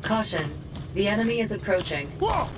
Caution, the enemy is approaching. Whoa!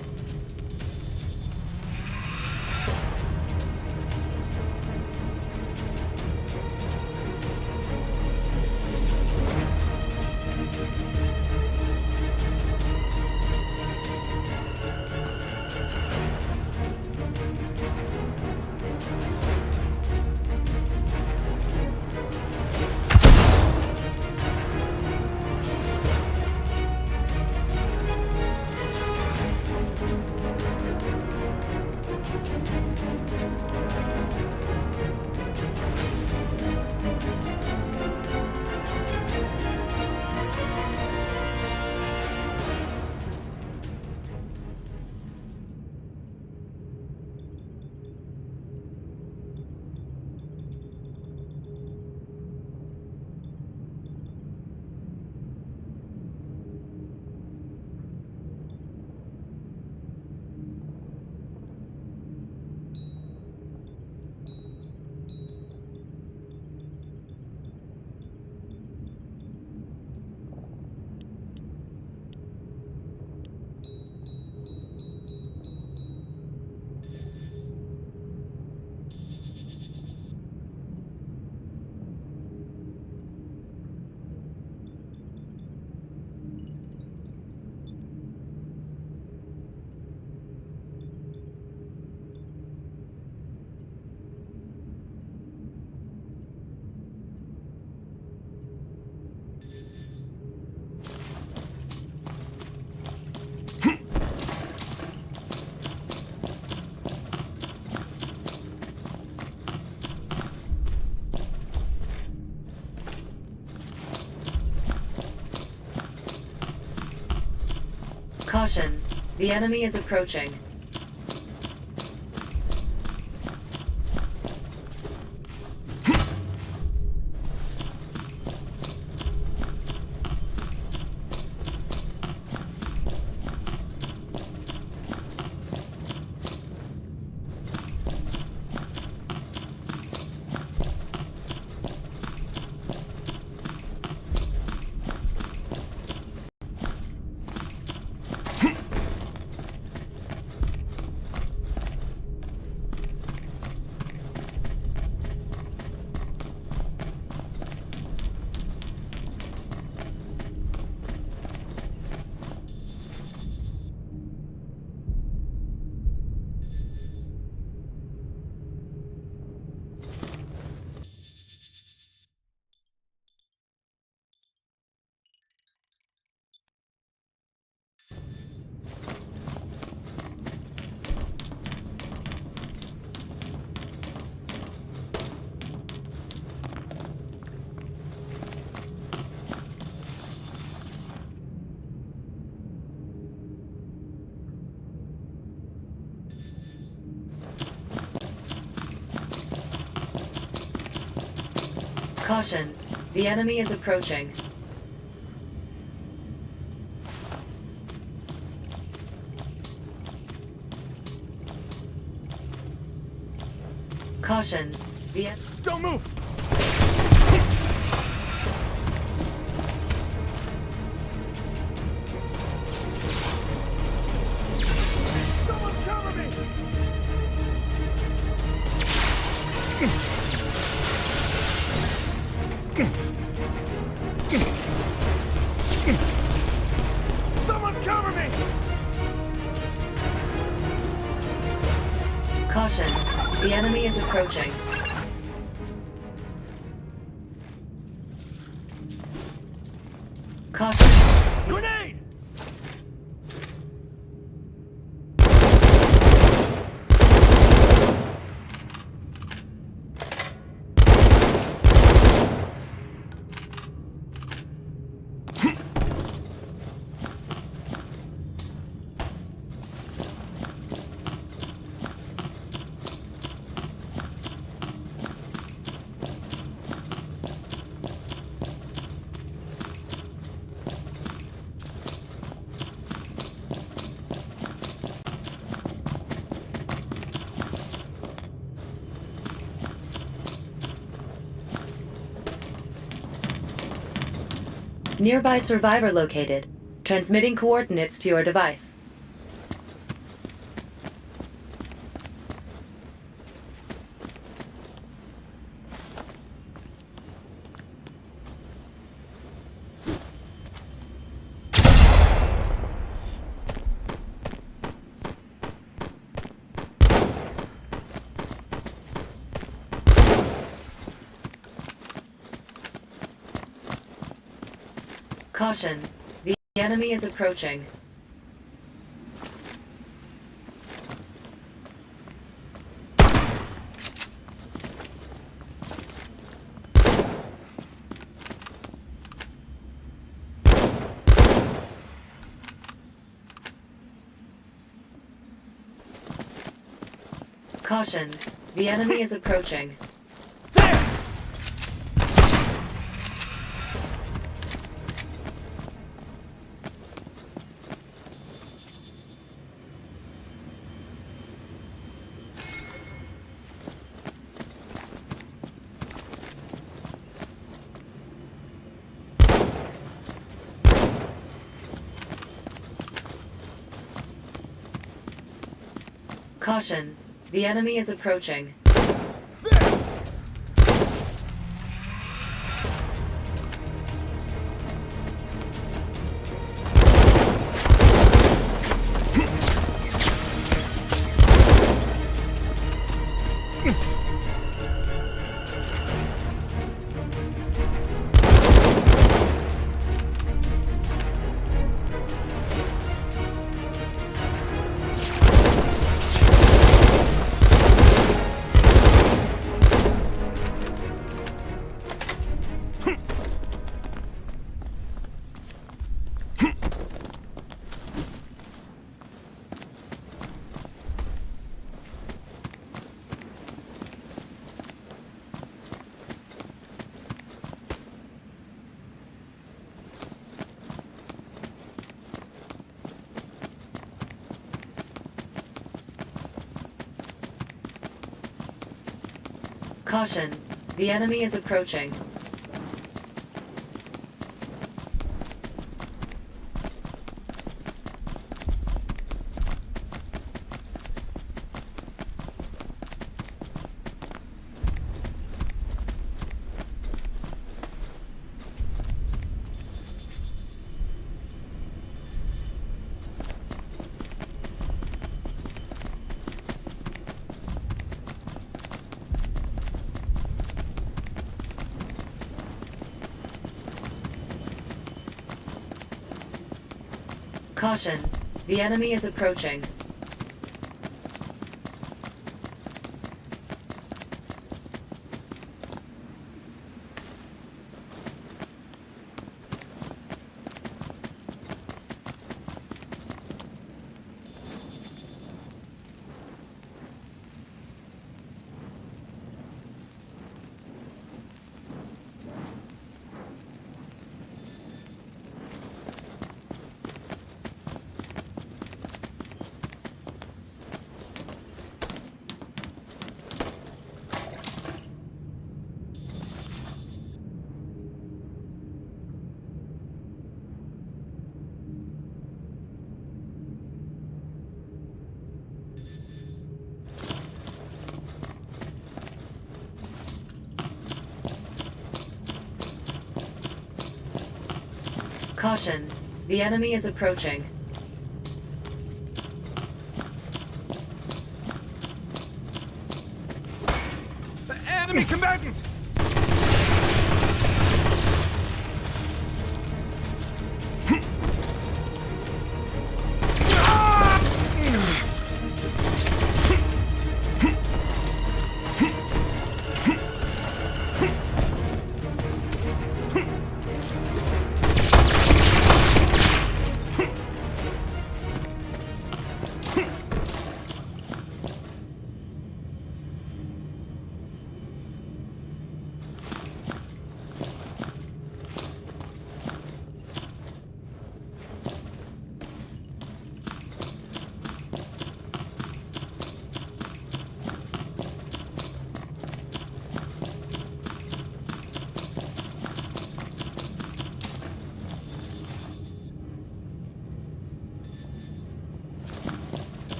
Caution, the enemy is approaching. Caution. The enemy is approaching. Caution. Don't move! Someone cover me! Someone cover me! Caution. The enemy is approaching. Caution. Grenade! Nearby survivor located. Transmitting coordinates to your device. Caution. The enemy is approaching. Caution. The enemy is approaching. Caution. The enemy is approaching. Caution. The enemy is approaching. Caution. The enemy is approaching. Caution. The enemy is approaching. Enemy combatant!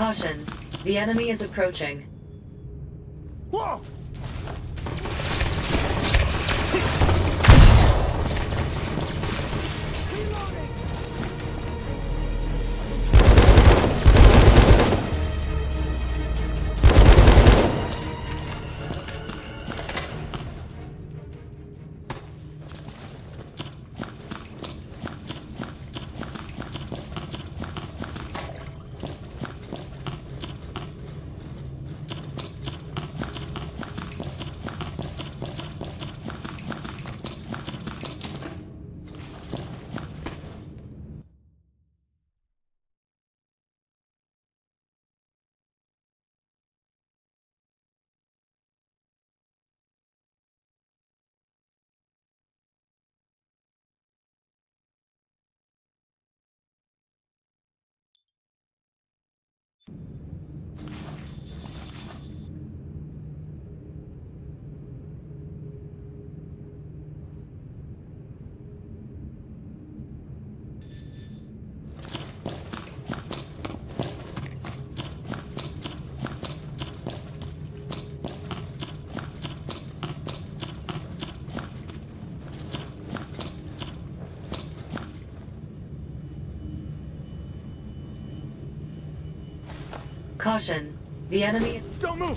Caution. The enemy is approaching. Whoa! Caution. The enemy is... Don't move!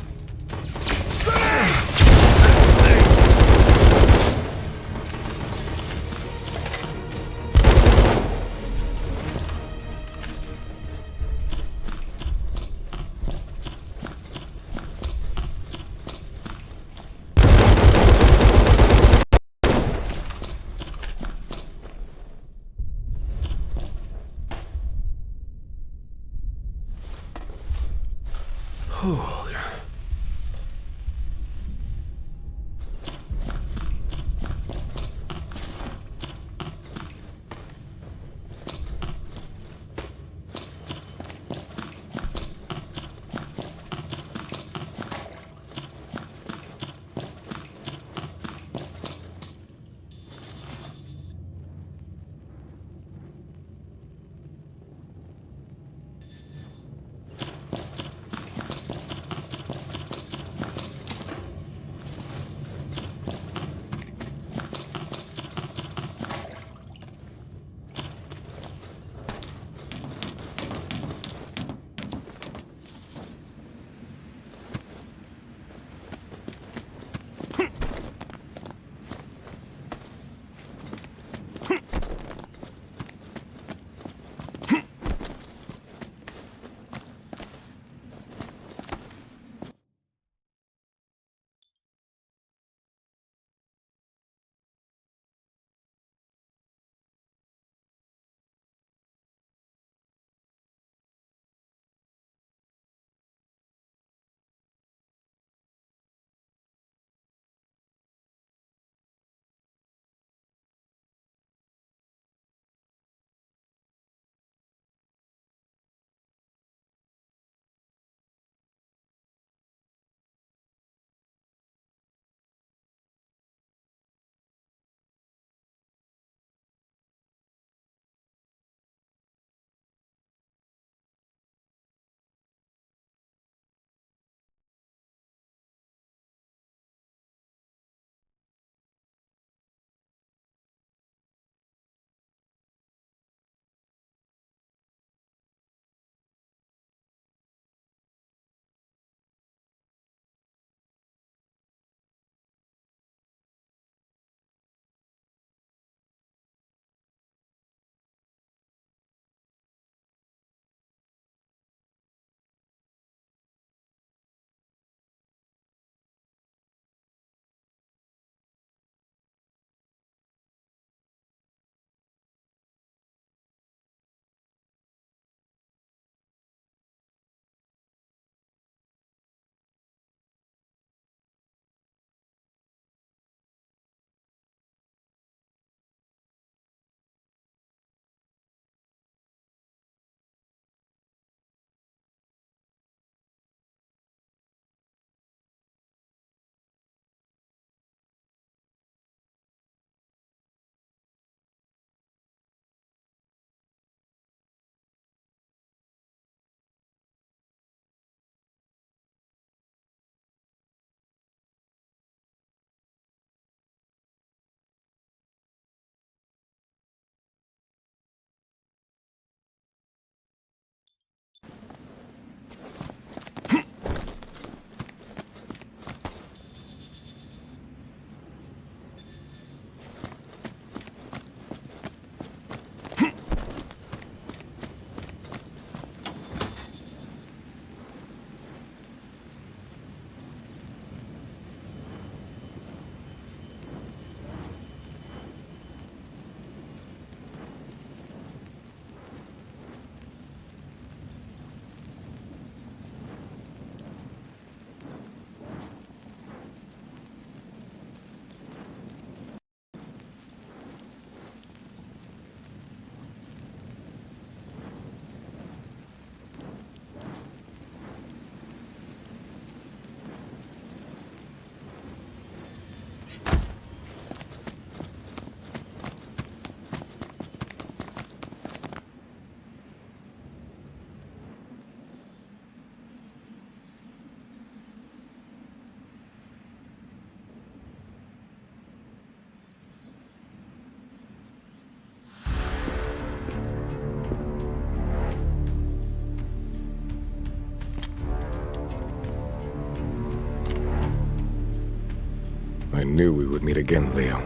knew we would meet again, Leo.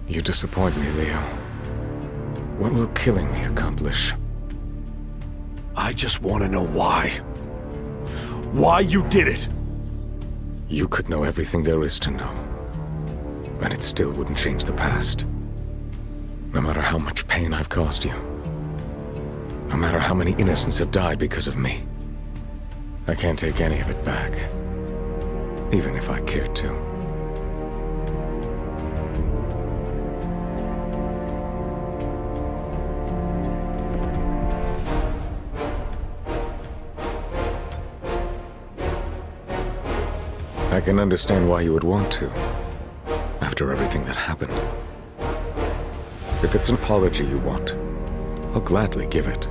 You disappoint me, Leo. What will killing me accomplish? I just want to know why. Why you did it! You could know everything there is to know, and it still wouldn't change the past. No matter how much pain I've caused you. No matter how many innocents have died because of me. I can't take any of it back. Even if I cared to. I can understand why you would want to, after everything that happened. If it's an apology you want, I'll gladly give it.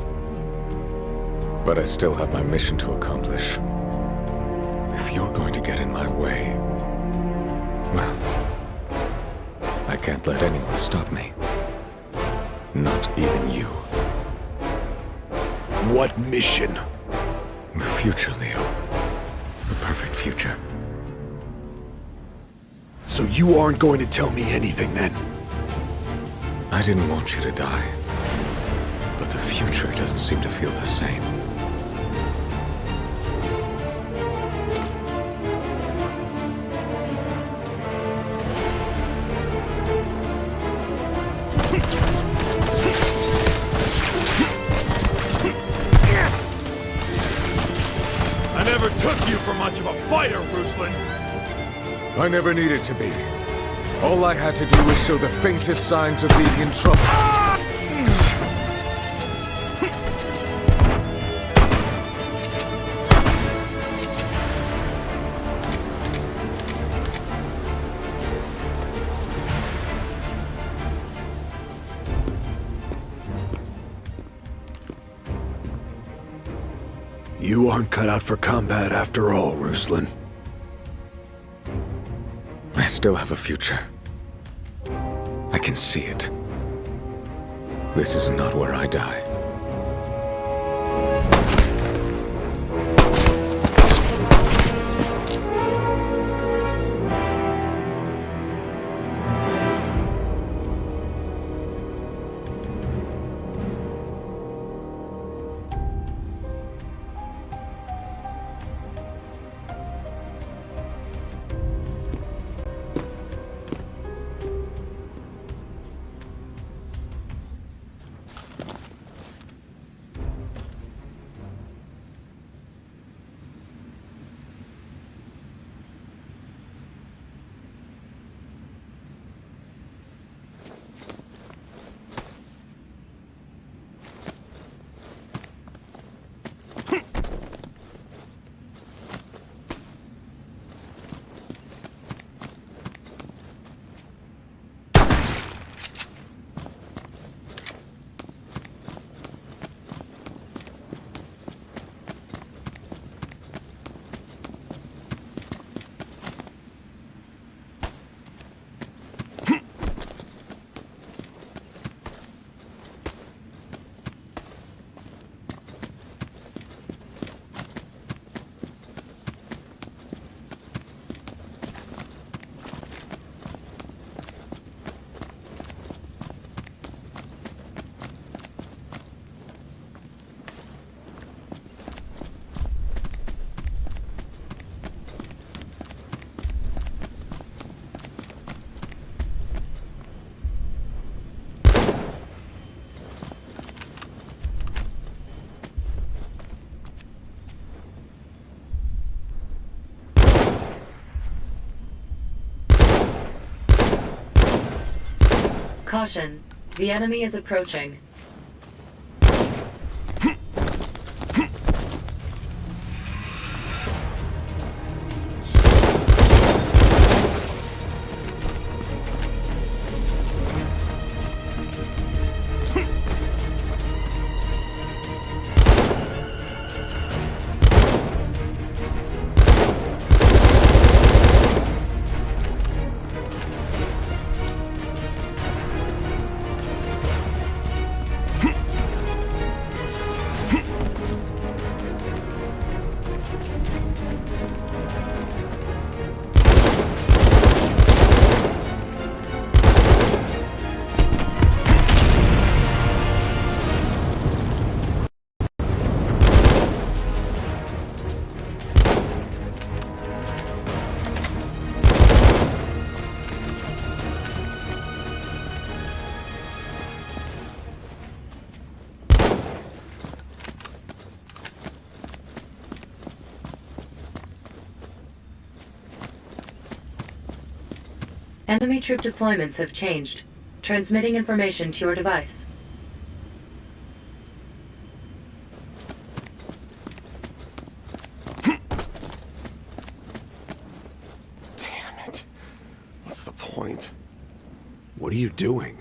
But I still have my mission to accomplish. If you're going to get in my way, well, I can't let anyone stop me. Not even you. What mission? The future, Leo. The perfect future. So you aren't going to tell me anything then? I didn't want you to die. But the future doesn't seem to feel the same. I never took you for much of a fighter, Ruslan. I never needed to be. All I had to do was show the faintest signs of being in trouble. You aren't cut out for combat after all, Ruslan. I still have a future. I can see it. This is not where I die. Caution. The enemy is approaching. Enemy troop deployments have changed. Transmitting information to your device. Damn it. What's the point? What are you doing?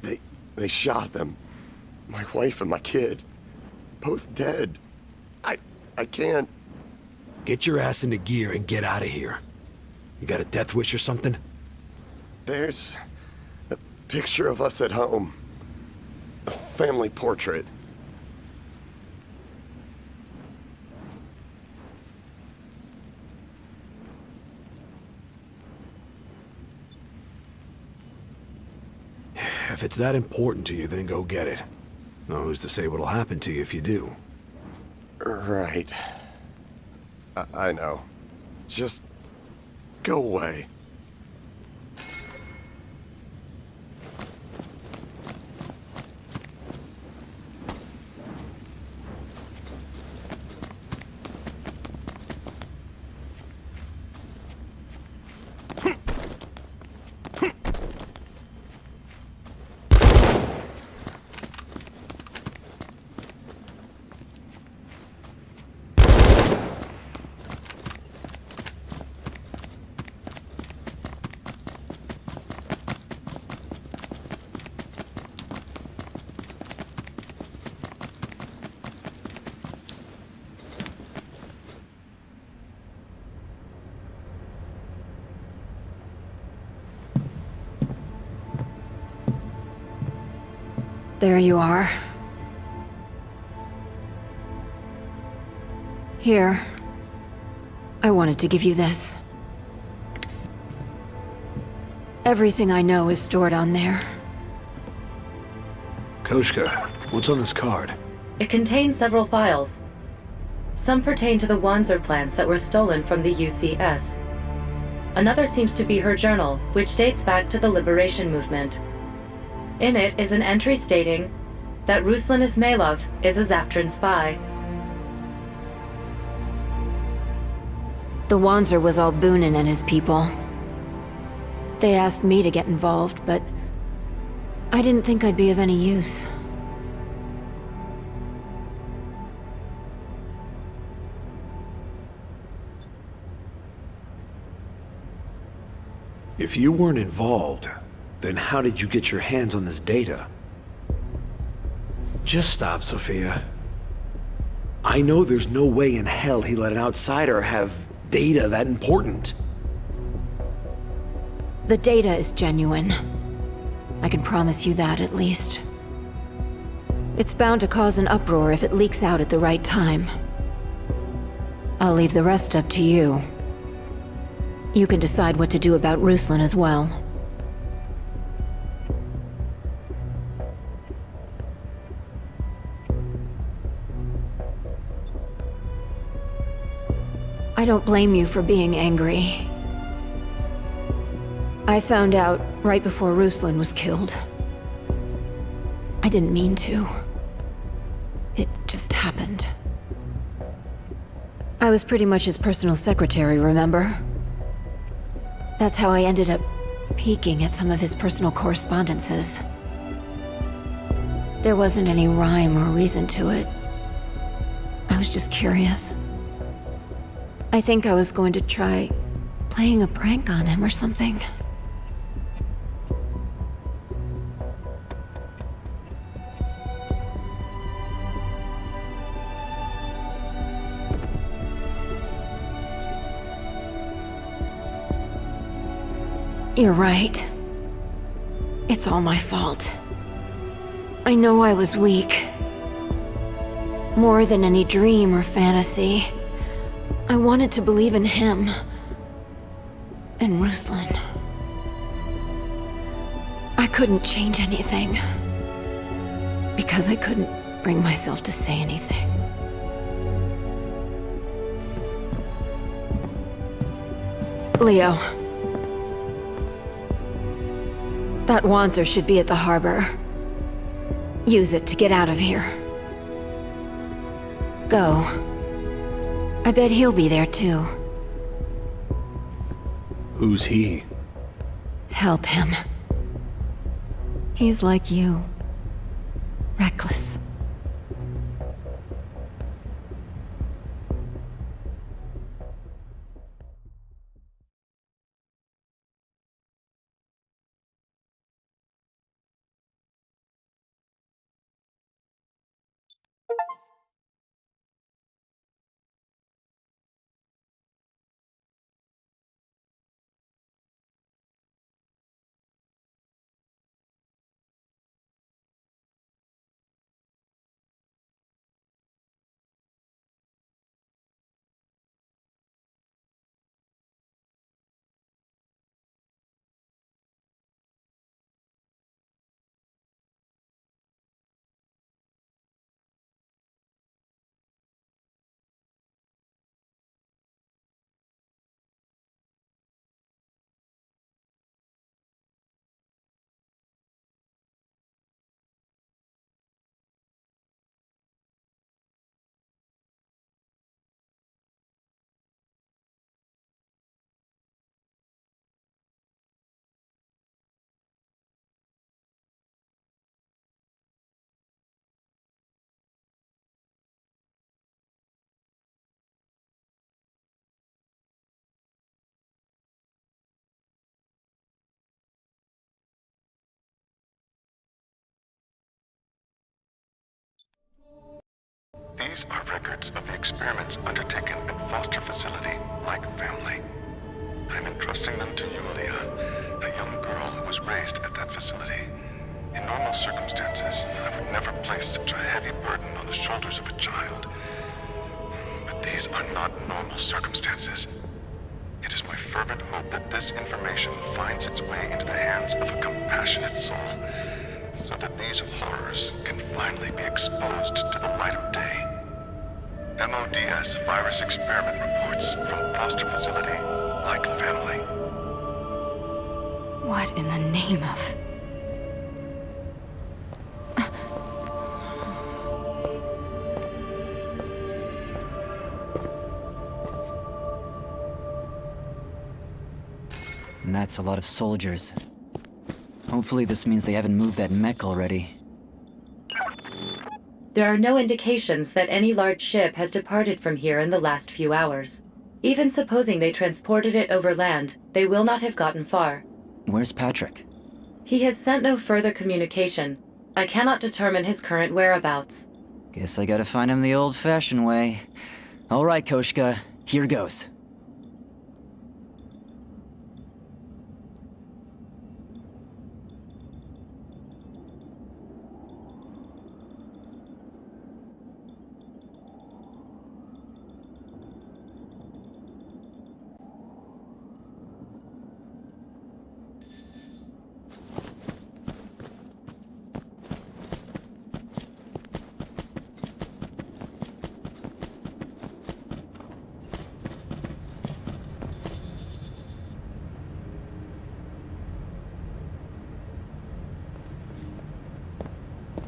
They shot them. My wife and my kid. Both dead. I can't. Get your ass into gear and get out of here. You got a death wish or something? There's a picture of us at home. A family portrait. If it's that important to you, then go get it. Now, who's to say what'll happen to you if you do? Right. I know. Just go away. There you are. Here. I wanted to give you this. Everything I know is stored on there. Koshka, what's on this card? It contains several files. Some pertain to the Wanzer plans that were stolen from the UCS. Another seems to be her journal, which dates back to the Liberation Movement. In it is an entry stating that Ruslan Ismailov is a Zaftran spy. The Wanzer was all Boonin and his people. They asked me to get involved, but I didn't think I'd be of any use. If you weren't involved, then how did you get your hands on this data? Just stop, Sophia. I know there's no way in hell he let an outsider have data that important. The data is genuine. I can promise you that, at least. It's bound to cause an uproar if it leaks out at the right time. I'll leave the rest up to you. You can decide what to do about Ruslan as well. I don't blame you for being angry. I found out right before Ruslan was killed. I didn't mean to. It just happened. I was pretty much his personal secretary, remember? That's how I ended up peeking at some of his personal correspondences. There wasn't any rhyme or reason to it. I was just curious. I think I was going to try playing a prank on him or something. You're right. It's all my fault. I know I was weak. More than any dream or fantasy, I wanted to believe in him. And Ruslan. I couldn't change anything. Because I couldn't bring myself to say anything. Leo. That Wanzer should be at the harbor. Use it to get out of here. Go. I bet he'll be there too. Who's he? Help him. He's like you. Reckless. These are records of the experiments undertaken at foster facility Like Family. I'm entrusting them to Yulia, a young girl who was raised at that facility. In normal circumstances, I would never place such a heavy burden on the shoulders of a child. But these are not normal circumstances. It is my fervent hope that this information finds its way into the hands of a compassionate soul, so that these horrors can finally be exposed to the light of day. MODS virus experiment reports from foster facility Like Family. What in the name of... And that's a lot of soldiers. Hopefully this means they haven't moved that mech already. There are no indications that any large ship has departed from here in the last few hours. Even supposing they transported it over land, they will not have gotten far. Where's Patrick? He has sent no further communication. I cannot determine his current whereabouts. Guess I gotta find him the old-fashioned way. Alright, Koshka, here goes.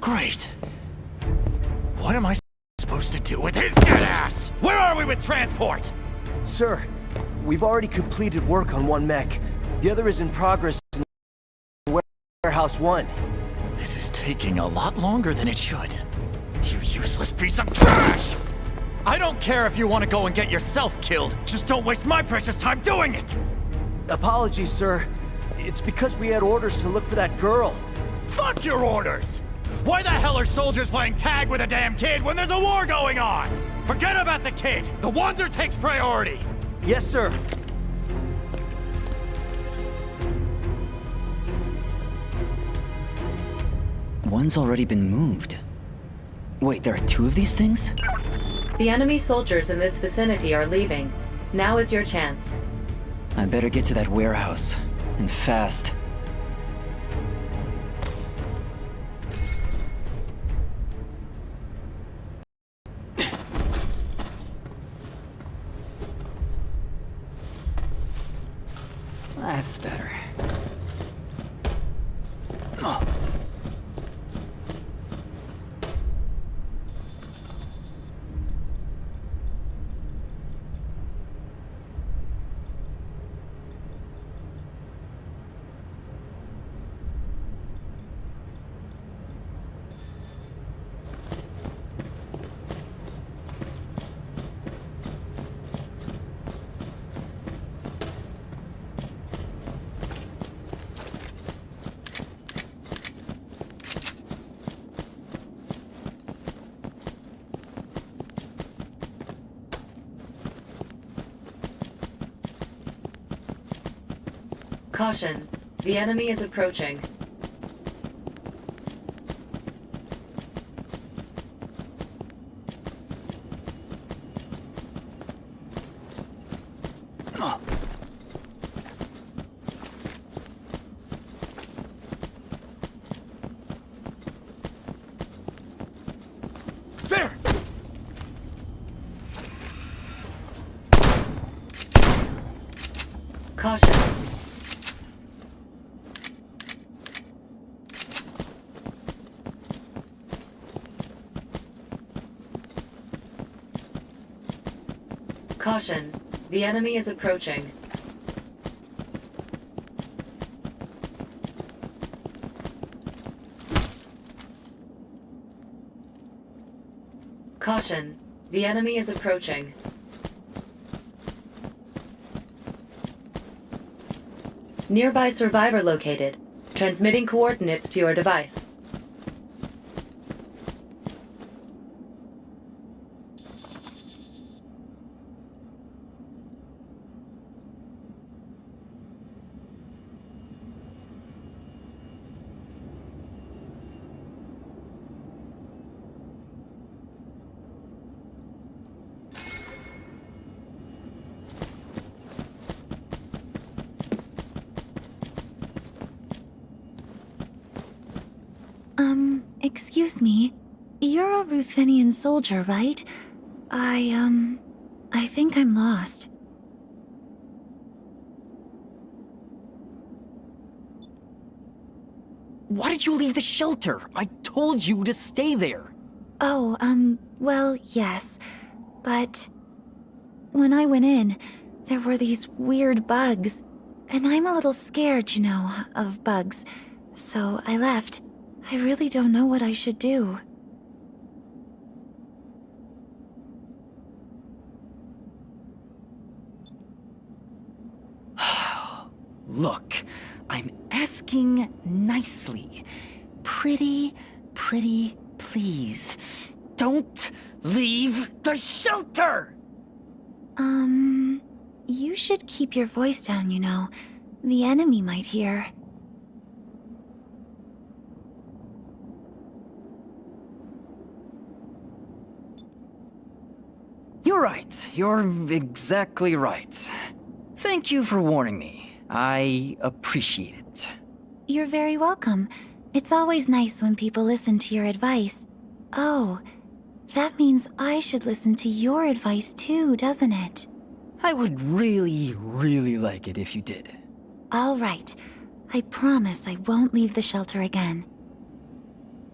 Great. What am I supposed to do with his dead ass? Where are we with transport? Sir, we've already completed work on one mech. The other is in progress in Warehouse 1. This is taking a lot longer than it should. You useless piece of trash! I don't care if you want to go and get yourself killed. Just don't waste my precious time doing it! Apologies, sir. It's because we had orders to look for that girl. Fuck your orders! Why the hell are soldiers playing tag with a damn kid when there's a war going on? Forget about the kid! The Wanzer takes priority! Yes, sir. One's already been moved. Wait, there are two of these things? The enemy soldiers in this vicinity are leaving. Now is your chance. I better get to that warehouse. And fast. That's better. Oh. Caution. The enemy is approaching. There! Caution. Caution. The enemy is approaching. Caution. The enemy is approaching. Nearby survivor located. Transmitting coordinates to your device. Excuse me. You're a Ruthenian soldier, right? I think I'm lost. Why did you leave the shelter? I told you to stay there. Oh, well, yes. But when I went in, there were these weird bugs. And I'm a little scared, you know, of bugs. So I left. I really don't know what I should do. Look, I'm asking nicely. Pretty, please. Don't leave the shelter! You should keep your voice down, you know. The enemy might hear. You're right. You're exactly right. Thank you for warning me. I appreciate it. You're very welcome. It's always nice when people listen to your advice. Oh, that means I should listen to your advice too, doesn't it? I would really like it if you did. All right. I promise I won't leave the shelter again.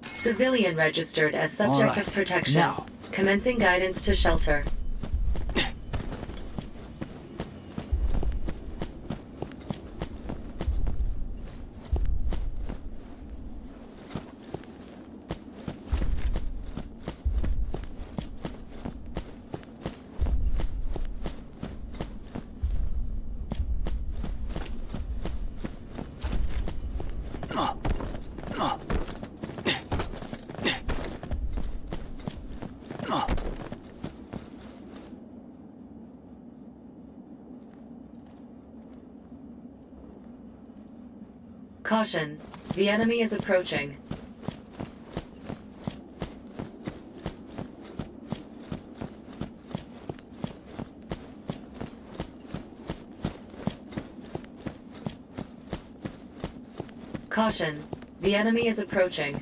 Civilian registered as subject of protection. Now. Commencing guidance to shelter. Caution. The enemy is approaching. Caution. The enemy is approaching.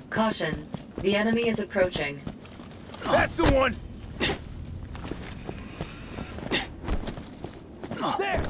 Caution. The enemy is approaching. That's the one! There!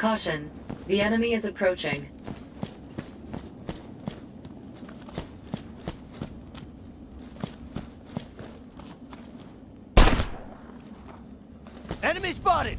Caution. The enemy is approaching. Enemy spotted!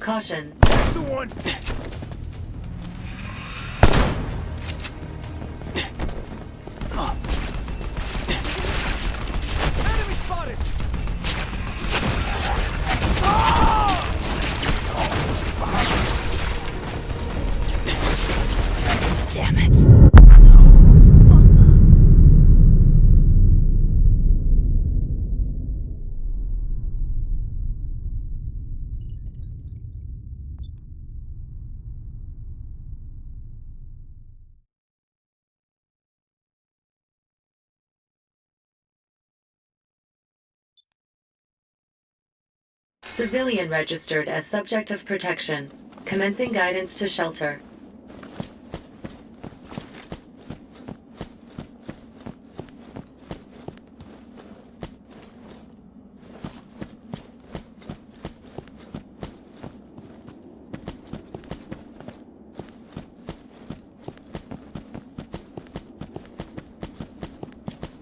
Caution. That's the one! Enemy spotted! Damn it. Civilian registered as subject of protection. Commencing guidance to shelter.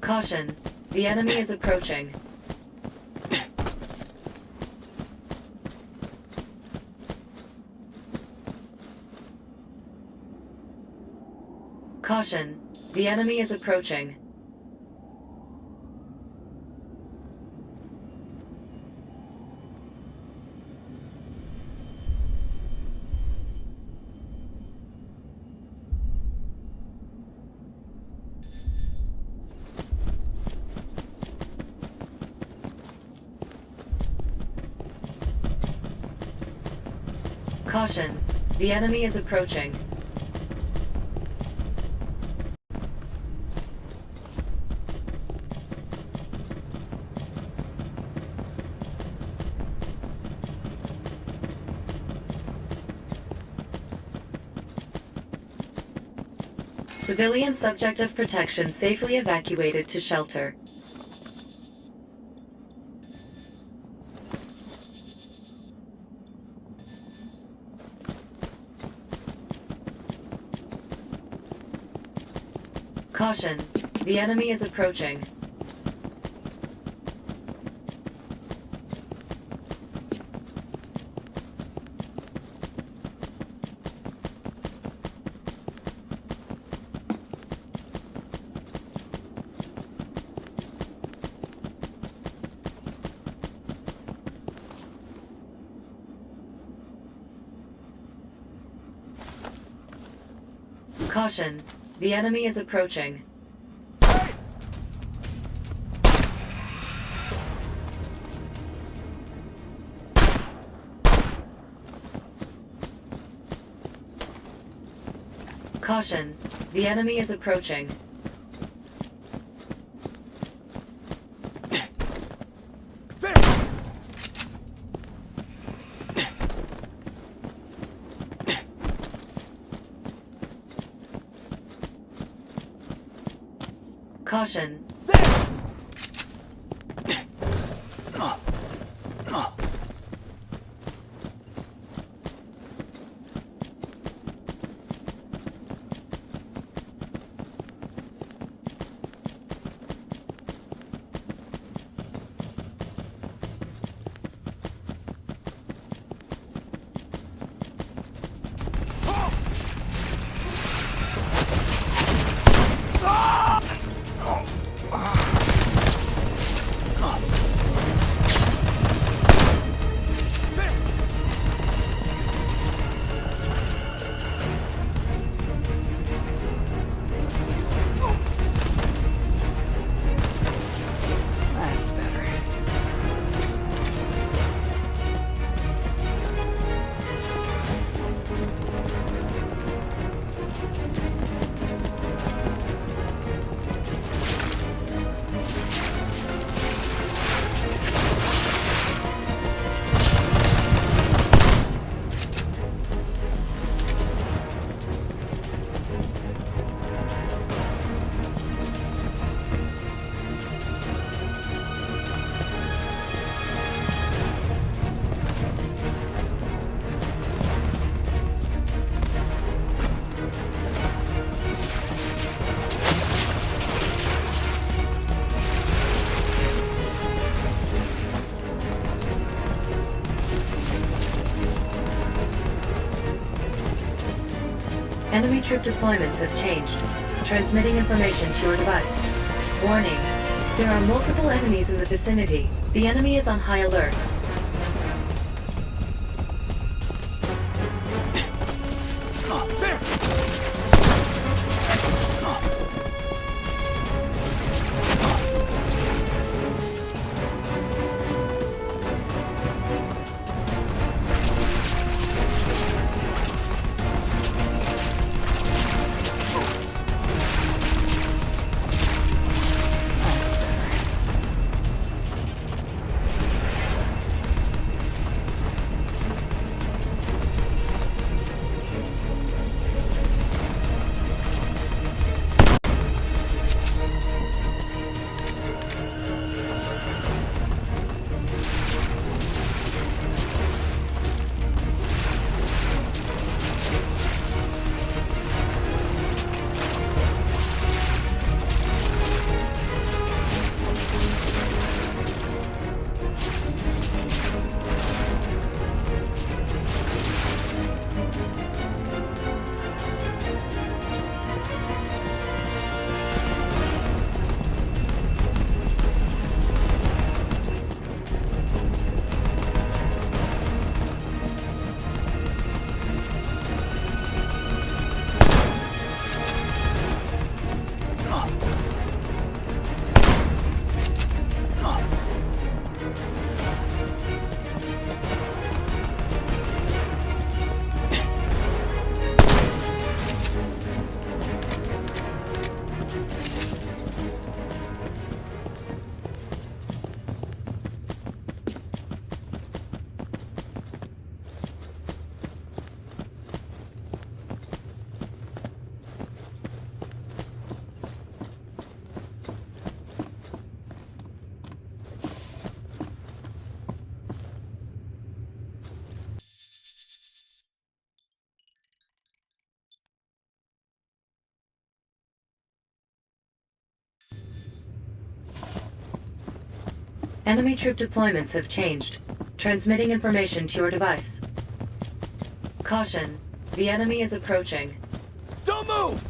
Caution. The enemy is approaching. Caution. The enemy is approaching. Caution. The enemy is approaching. Civilian subject of protection safely evacuated to shelter. Caution. The enemy is approaching. Caution. The enemy is approaching. Caution. The enemy is approaching. Caution. Enemy troop deployments have changed. Transmitting information to your device. Warning. There are multiple enemies in the vicinity. The enemy is on high alert. Enemy troop deployments have changed. Transmitting information to your device. Caution. The enemy is approaching. Don't move!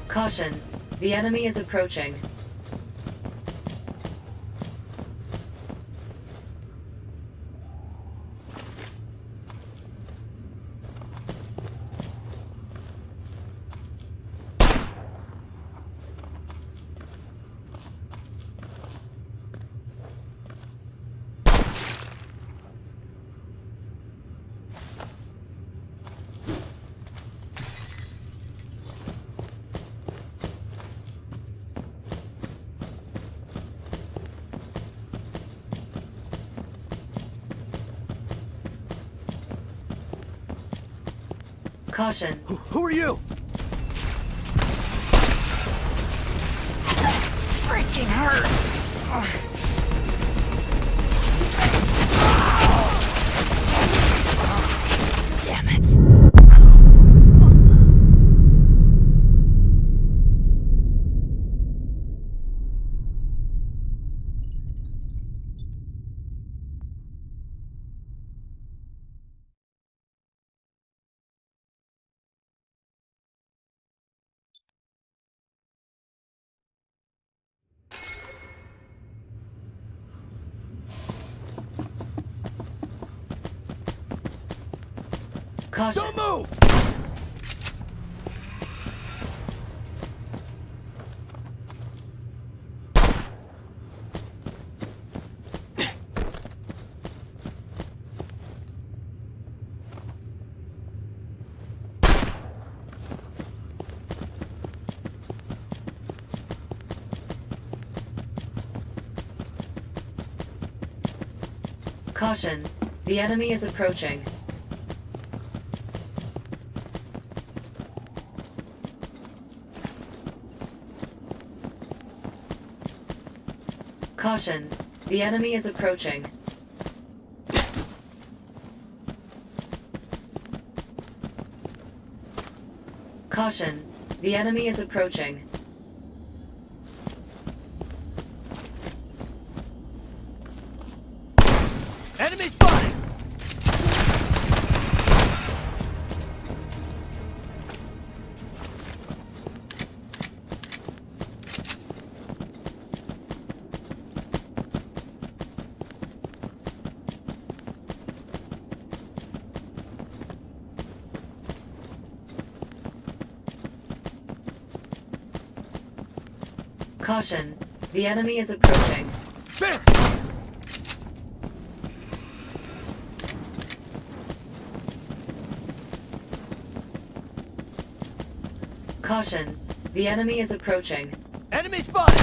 Caution. The enemy is approaching. Caution. Who are you? Freaking hurts! Damn it. Caution. Don't move! Caution. The enemy is approaching. Caution. The enemy is approaching. Caution. The enemy is approaching. Enemy spotted! Caution. The enemy is approaching. There! Caution. The enemy is approaching. Enemy spotted!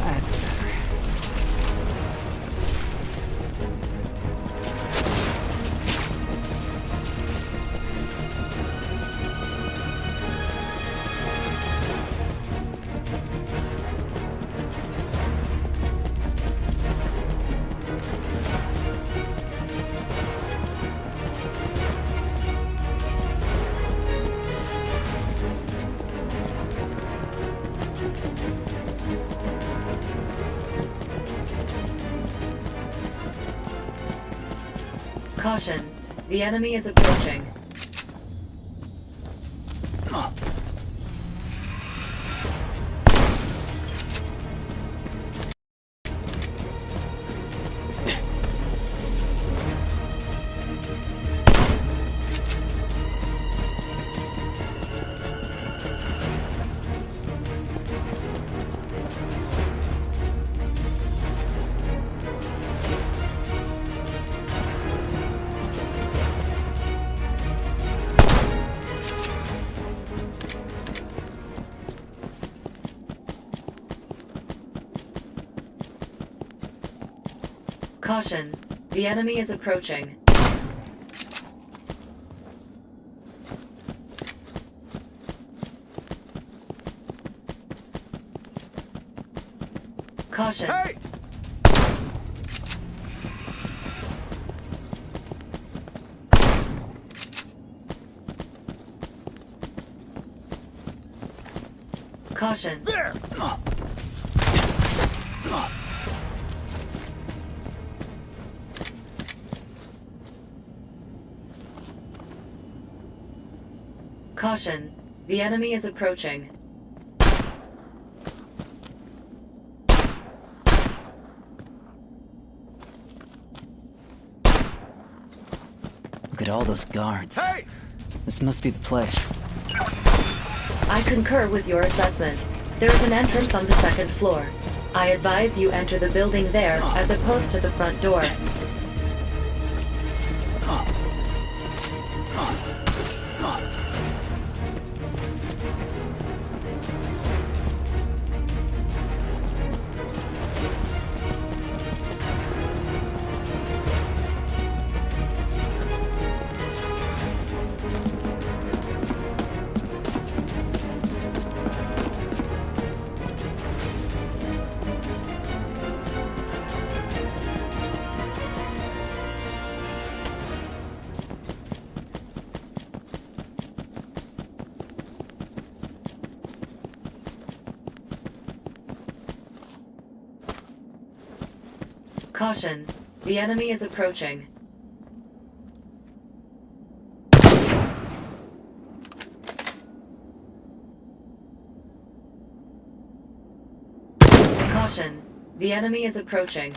That's better. Caution. The enemy is approaching. Caution. The enemy is approaching. Caution. Hey! Caution. There! Caution. The enemy is approaching. Look at all those guards. Hey! This must be the place. I concur with your assessment. There is an entrance on the second floor. I advise you enter the building there as opposed to the front door. Caution. The enemy is approaching. Caution. The enemy is approaching.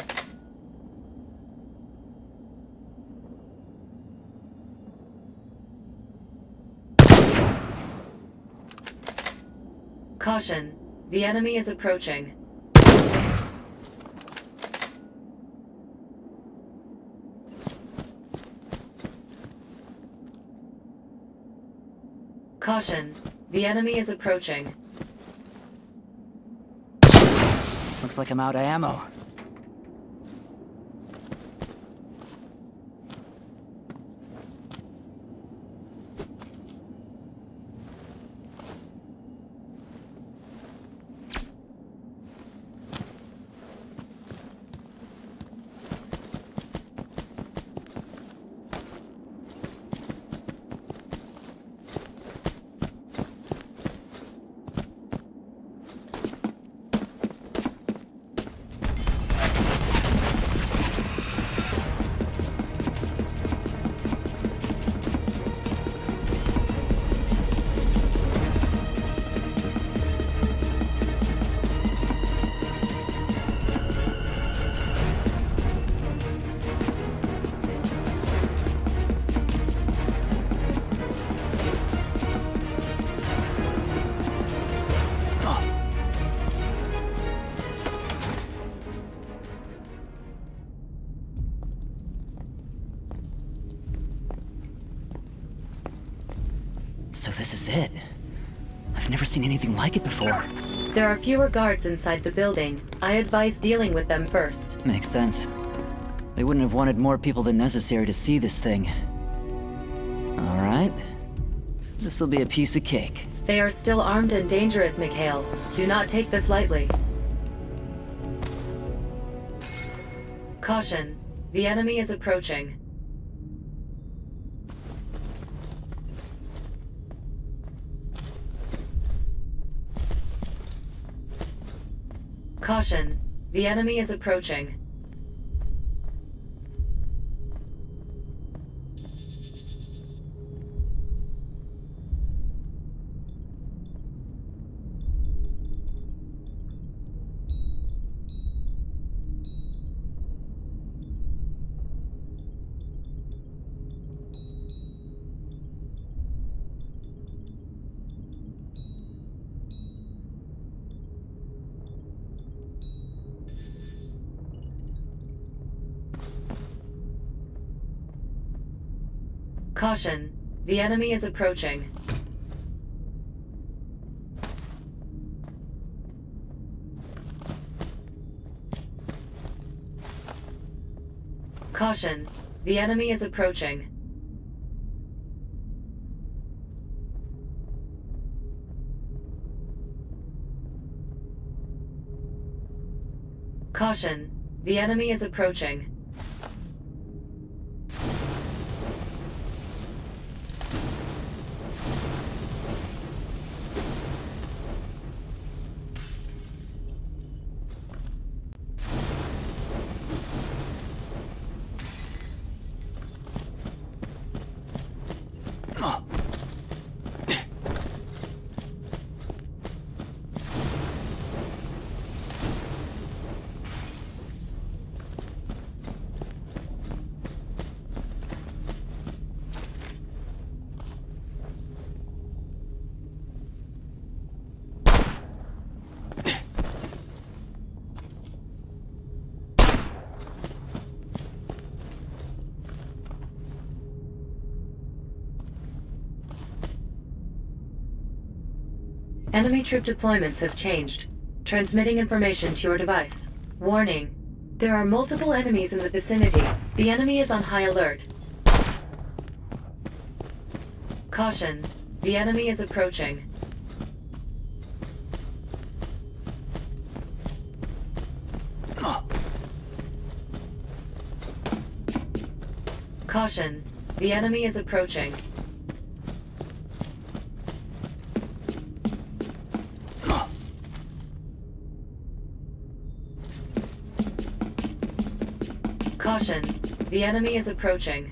Caution. The enemy is approaching. Caution. The enemy is approaching. Looks like I'm out of ammo. So this is it. I've never seen anything like it before. There are fewer guards inside the building. I advise dealing with them first. Makes sense. They wouldn't have wanted more people than necessary to see this thing. Alright. This'll be a piece of cake. They are still armed and dangerous, Mikhail. Do not take this lightly. Caution. The enemy is approaching. Caution. The enemy is approaching. Caution. The enemy is approaching. Caution. The enemy is approaching. Caution. The enemy is approaching. Enemy troop deployments have changed. Transmitting information to your device. Warning. There are multiple enemies in the vicinity. The enemy is on high alert. Caution. The enemy is approaching. Caution. The enemy is approaching. Caution. The enemy is approaching.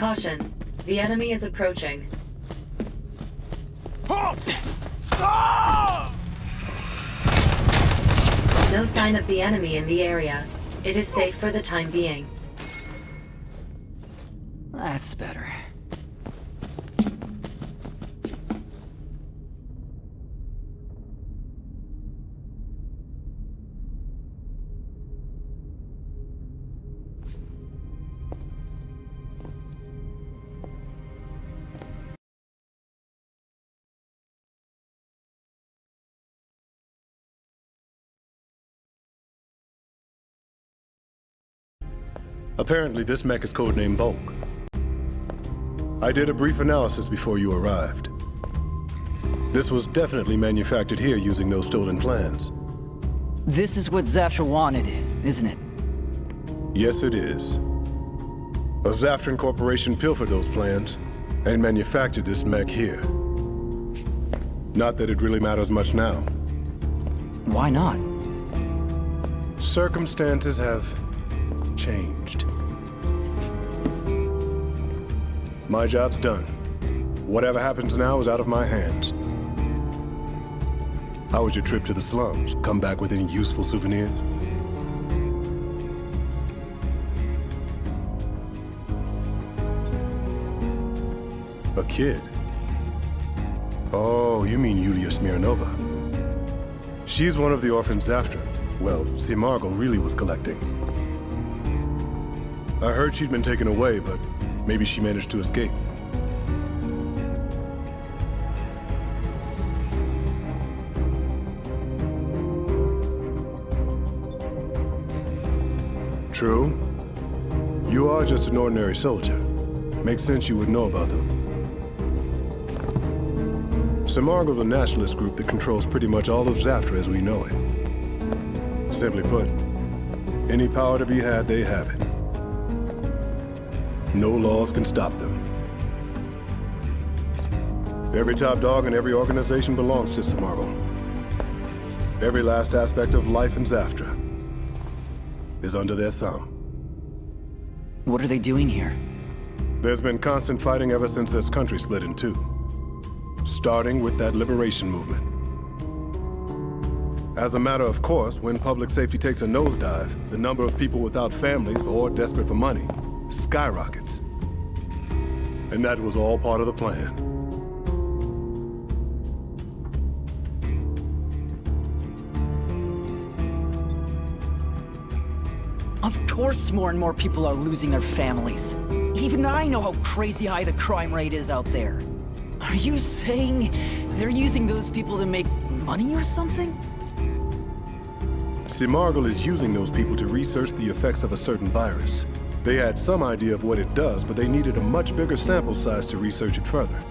Caution. The enemy is approaching. Halt! Ah! No sign of the enemy in the area. It is safe for the time being. That's better. Apparently, this mech is codenamed Bulk. I did a brief analysis before you arrived. This was definitely manufactured here using those stolen plans. This is what Zaftra wanted, isn't it? Yes, it is. A Zaftran corporation pilfered those plans and manufactured this mech here. Not that it really matters much now. Why not? Circumstances have changed. My job's done. Whatever happens now is out of my hands. How was your trip to the slums? Come back with any useful souvenirs? A kid? Oh, you mean Yulia Smirnova. She's one of the orphans Zaftra. Well, Simargl really was collecting. I heard she'd been taken away, but maybe she managed to escape. True. You are just an ordinary soldier. Makes sense you would know about them. Simargl's a nationalist group that controls pretty much all of Zaftra as we know it. Simply put, any power to be had, they have it. No laws can stop them. Every top dog in every organization belongs to Simargl. Every last aspect of life in Zaftra is under their thumb. What are they doing here? There's been constant fighting ever since this country split in two. Starting with that liberation movement. As a matter of course, when public safety takes a nosedive, the number of people without families or desperate for money skyrockets. And that was all part of the plan. Of course more and more people are losing their families. Even I know how crazy high the crime rate is out there. Are you saying they're using those people to make money or something? Simargl is using those people to research the effects of a certain virus. They had some idea of what it does, but they needed a much bigger sample size to research it further.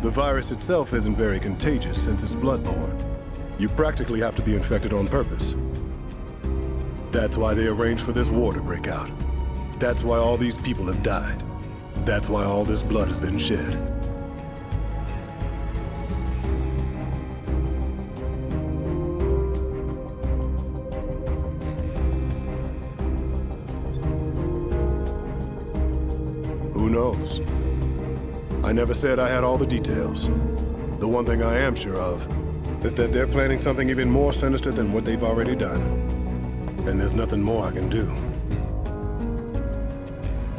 The virus itself isn't very contagious since it's bloodborne. You practically have to be infected on purpose. That's why they arranged for this war to break out. That's why all these people have died. That's why all this blood has been shed. Who knows? I never said I had all the details. The one thing I am sure of is that they're planning something even more sinister than what they've already done. And there's nothing more I can do.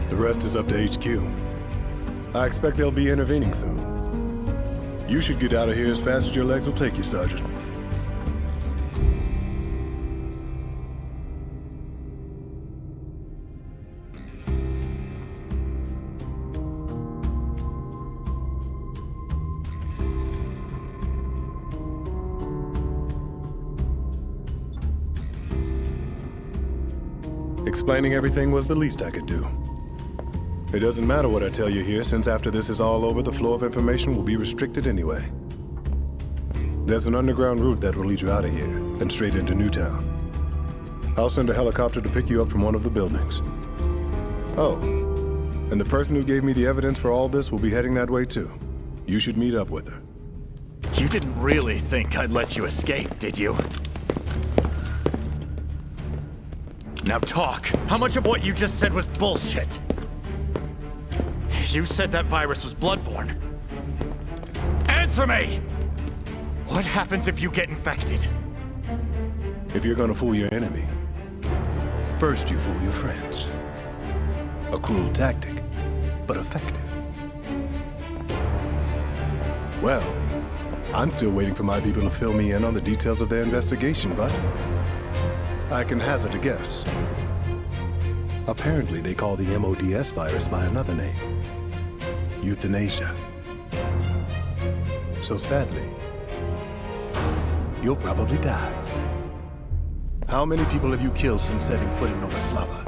The rest is up to HQ. I expect they'll be intervening soon. You should get out of here as fast as your legs will take you, Sergeant. Explaining everything was the least I could do. It doesn't matter what I tell you here, since after this is all over, the flow of information will be restricted anyway. There's an underground route that will lead you out of here, and straight into Newtown. I'll send a helicopter to pick you up from one of the buildings. Oh, and the person who gave me the evidence for all this will be heading that way too. You should meet up with her. You didn't really think I'd let you escape, did you? Now talk. How much of what you just said was bullshit? You said that virus was bloodborne. Answer me! What happens if you get infected? If you're gonna fool your enemy, first you fool your friends. A cruel tactic, but effective. Well, I'm still waiting for my people to fill me in on the details of their investigation, but I can hazard a guess. Apparently, they call the MODS virus by another name. Euthanasia. So sadly, you'll probably die. How many people have you killed since setting foot in Nova Slava?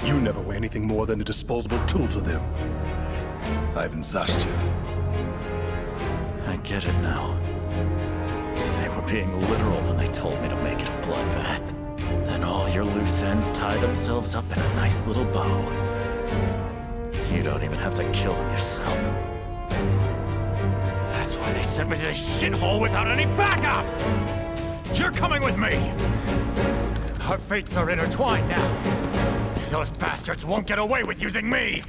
You never were anything more than a disposable tool to them. Ivan Zaschev. I get it now. They were being literal when they told me to make it a bloodbath. Then all your loose ends tie themselves up in a nice little bow. You don't even have to kill them yourself. That's why they sent me to this shithole without any backup! You're coming with me! Our fates are intertwined now. Those bastards won't get away with using me!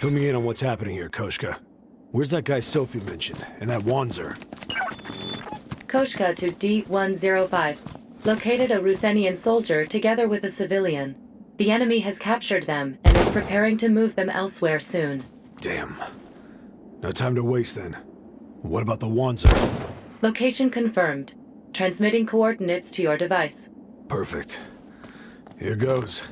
Fill me in on what's happening here, Koshka. Where's that guy Sophie mentioned, and that Wanzer? Koshka to D-105. Located a Ruthenian soldier together with a civilian. The enemy has captured them and is preparing to move them elsewhere soon. Damn. No time to waste then. What about the Wanzer? Location confirmed. Transmitting coordinates to your device. Perfect. Here goes.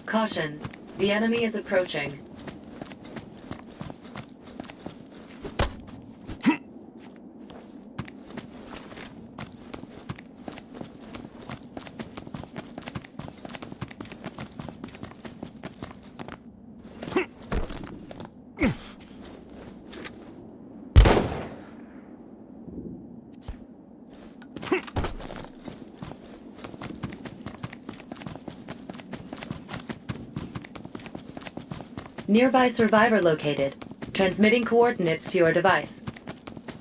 Caution. The enemy is approaching. Nearby survivor located. Transmitting coordinates to your device.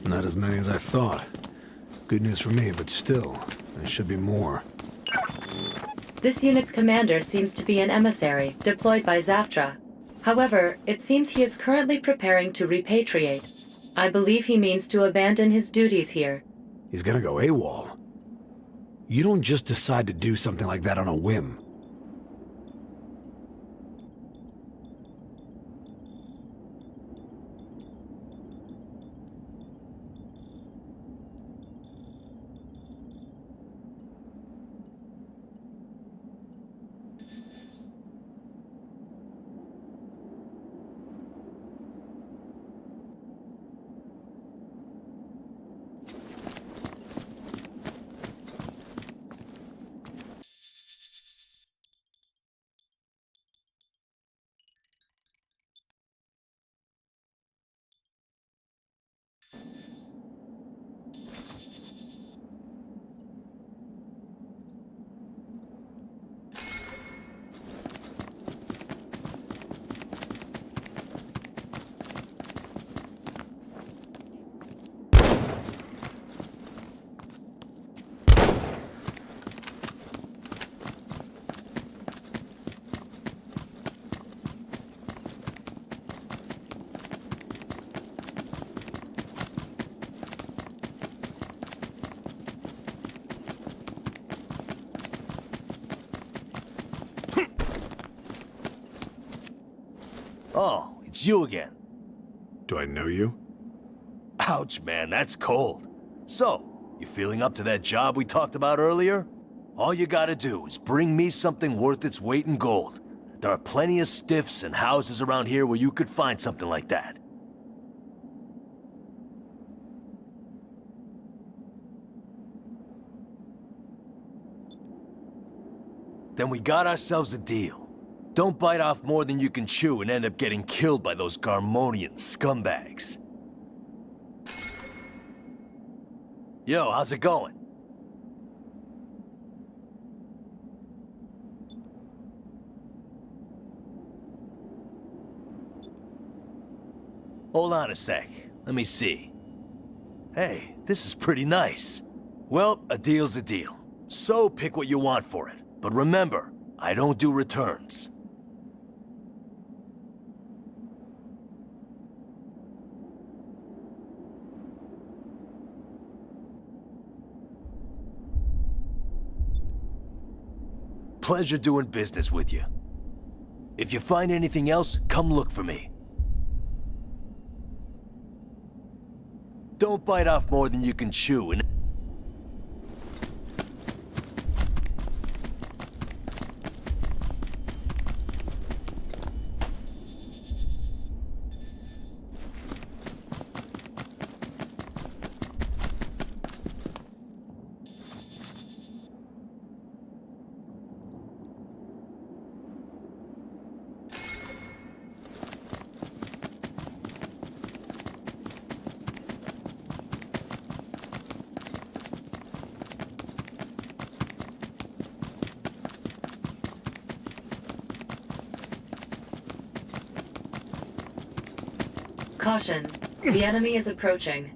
Not as many as I thought. Good news for me, but still, there should be more. This unit's commander seems to be an emissary deployed by Zaftra. However, it seems he is currently preparing to repatriate. I believe he means to abandon his duties here. He's gonna go AWOL. You don't just decide to do something like that on a whim. it's you again. Do I know you? Ouch, man, that's cold. So, you feeling up to that job we talked about earlier? All you gotta do is bring me something worth its weight in gold. There are plenty of stiffs and houses around here where you could find something like that. Then we got ourselves a deal. Don't bite off more than you can chew and end up getting killed by those Garmonian scumbags. Yo, how's it going? Hold on a sec. Let me see. Hey, this is pretty nice. Well, a deal's a deal. So pick what you want for it. But remember, I don't do returns. Pleasure doing business with you. If you find anything else, come look for me. Don't bite off more than you can chew and... Caution. The enemy is approaching.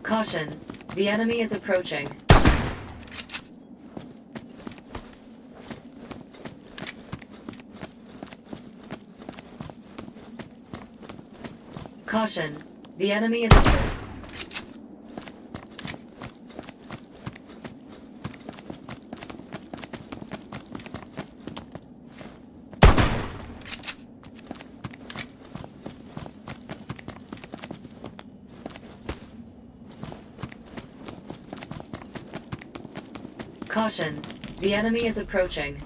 Caution. The enemy is approaching. Caution. The enemy is approaching. Caution. The enemy is approaching.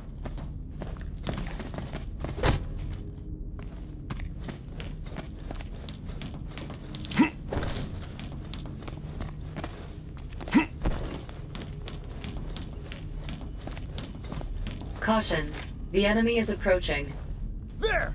Caution. The enemy is approaching. There!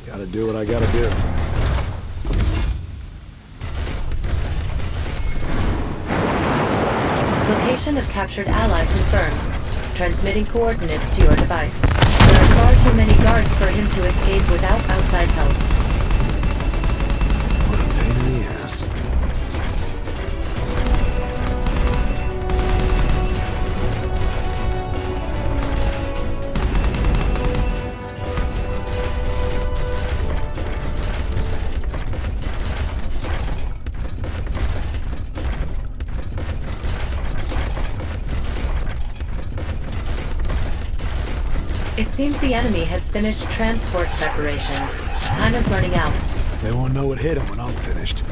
Gotta do what I gotta do. Location of captured ally confirmed. Transmitting coordinates to your device. There are far too many guards for him to escape without outside help. What a pain in the ass. It seems the enemy has finished transport preparations. Time is running out. They won't know what hit them when I'm finished.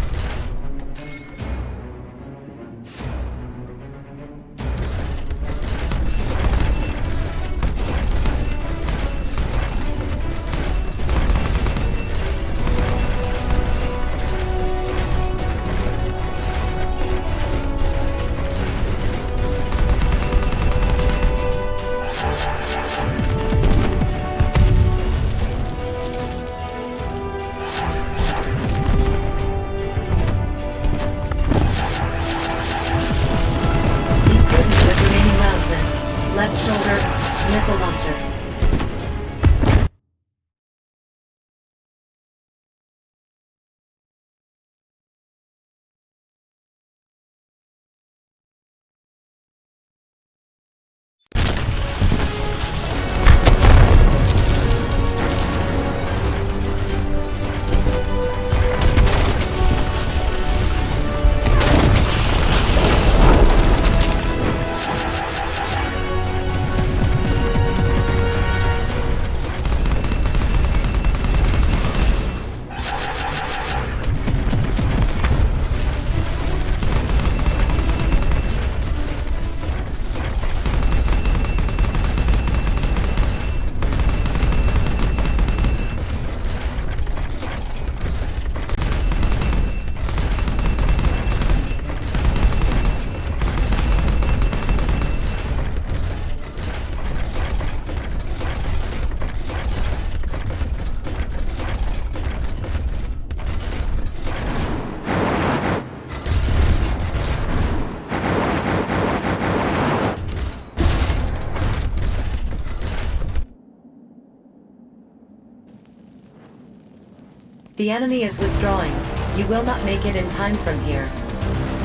The enemy is withdrawing. You will not make it in time from here.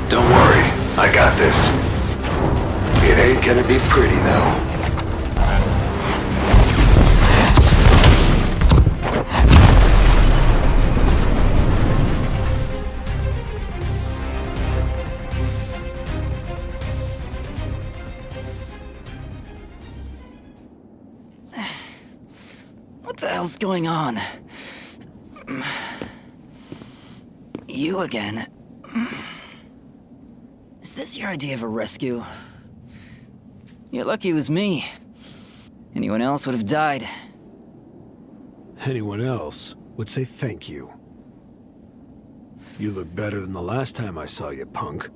Don't worry, I got this. It ain't gonna be pretty, though. What the hell's going on? You again. Is this your idea of a rescue? You're lucky it was me. Anyone else would have died. Anyone else would say thank you. You look better than the last time I saw you, punk.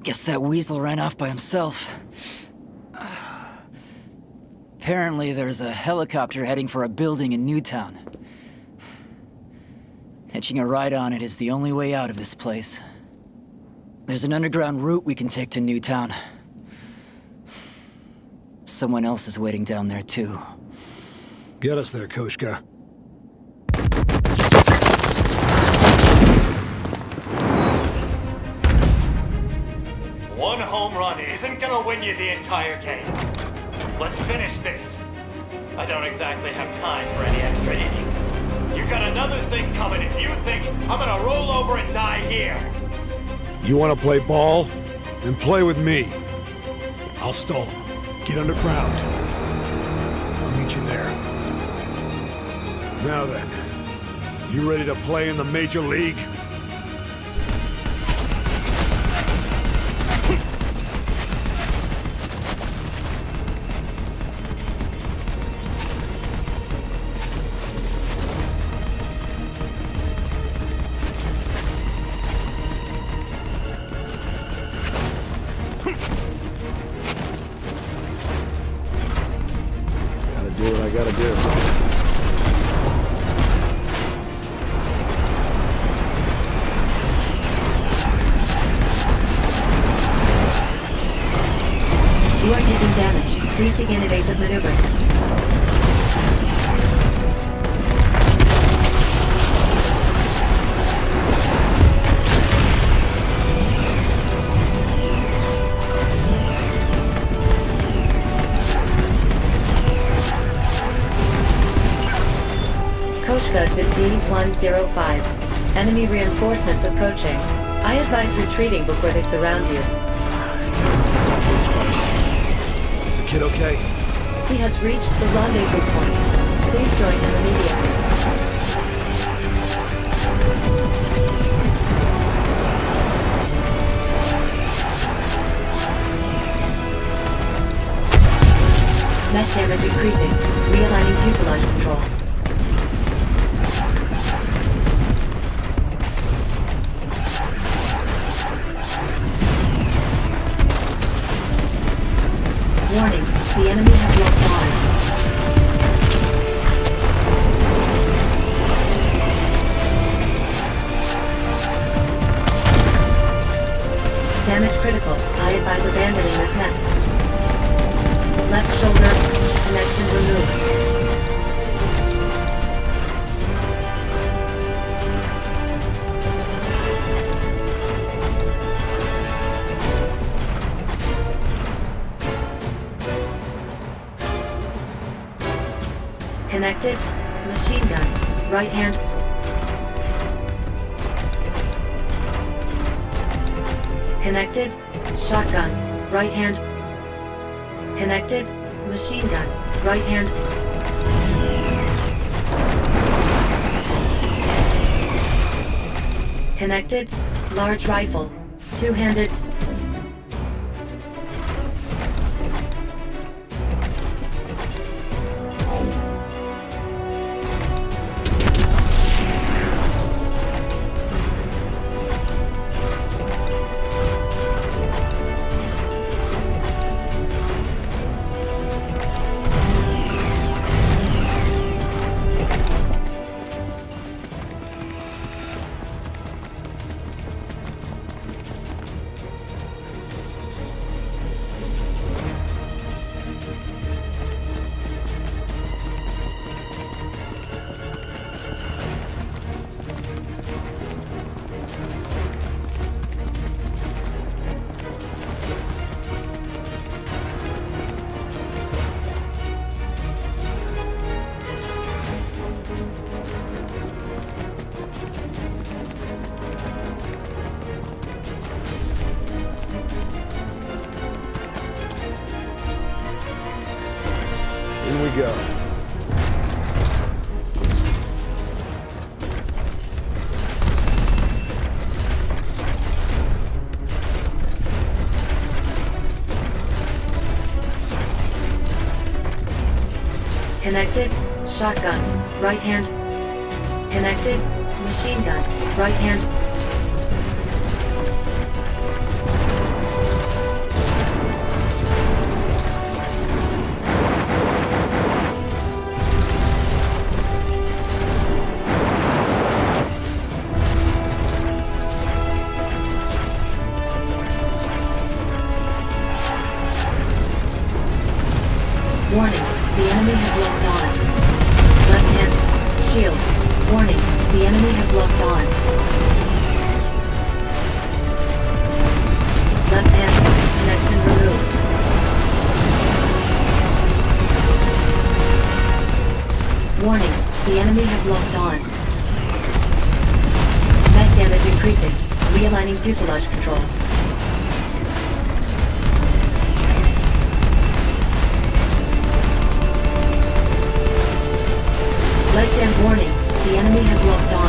Guess that weasel ran off by himself. Apparently there's a helicopter heading for a building in Newtown. Hitching a ride on it is the only way out of this place. There's an underground route we can take to Newtown. Someone else is waiting down there too. Get us there, Koshka. One home run isn't gonna win you the entire game. Let's finish this. I don't exactly have time for any extra innings. You got another thing coming if you think I'm gonna roll over and die here. You wanna play ball? Then play with me. I'll stall. Get underground. I'll meet you there. Now then, you ready to play in the Major League? Do what I gotta do. You are taking damage. Please begin evasive maneuvers. Koshka to D-105. Enemy reinforcements approaching. I advise retreating before they surround you. Is the kid okay? He has reached the rendezvous point. Please join him immediately. Net damage increasing. Realigning fuselage control. Warning, the enemy has locked on. Damage critical. I advise abandoning this mech. Left shoulder, connection removed. Connected. Machine gun. Right hand. Connected. Shotgun. Right hand. Connected. Machine gun. Right hand. Connected. Large rifle. Two-handed. In we go. Connected, shotgun, right hand. Connected, machine gun, right hand. Warning, the enemy has locked on. Left hand, shield. Warning, the enemy has locked on. Left hand, connection removed. Warning, the enemy has locked on. Net damage increasing. Realigning fuselage control. Left hand warning, the enemy has locked on.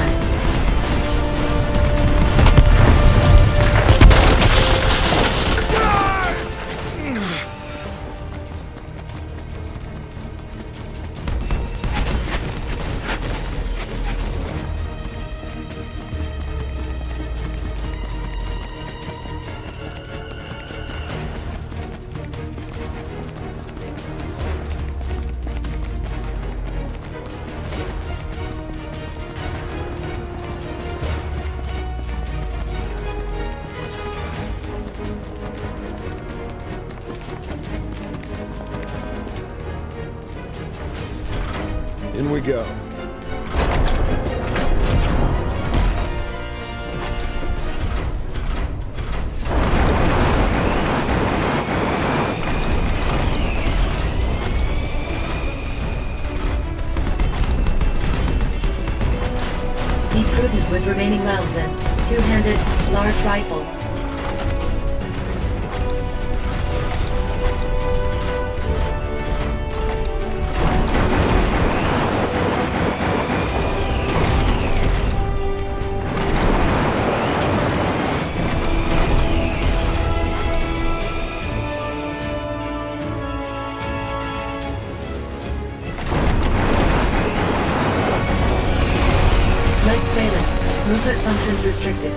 In we go. Be prudent with remaining rounds and two-handed, large rifle. Legs failing. Movement functions restricted.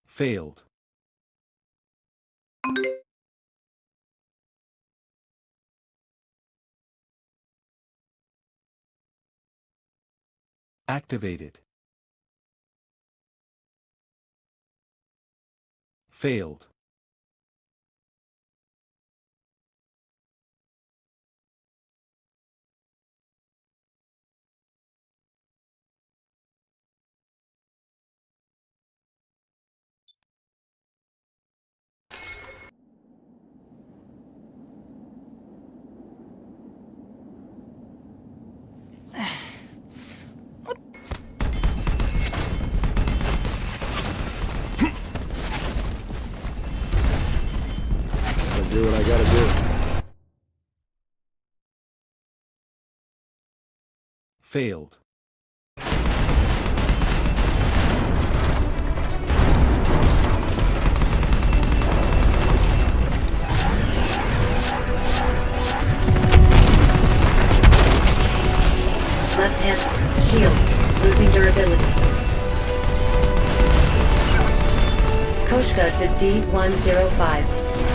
Failed. Activated. Failed. Do what I gotta do. Failed. Left hand, shield, losing durability. Koshka to D-105.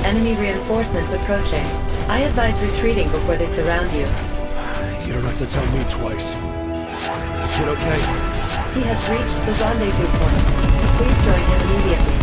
Enemy reinforcements approaching. I advise retreating before they surround you. You don't have to tell me twice. Is the kid okay? He has reached the rendezvous point. Please join him immediately.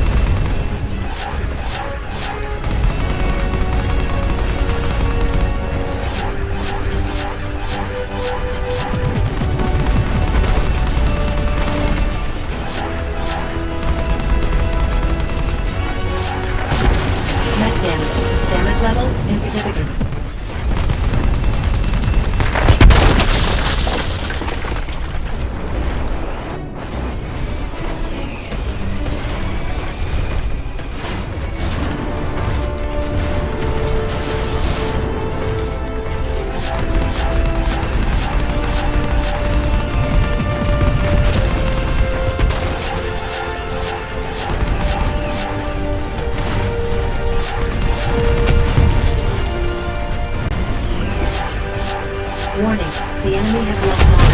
enemy has locked on.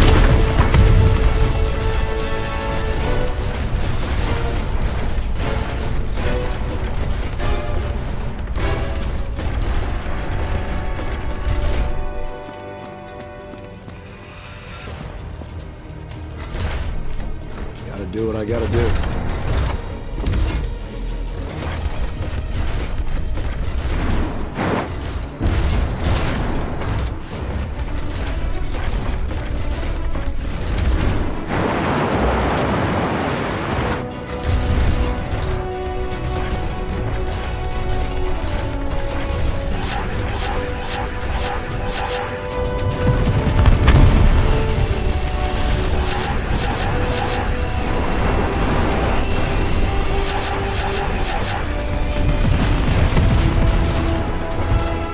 Gotta do what I gotta do.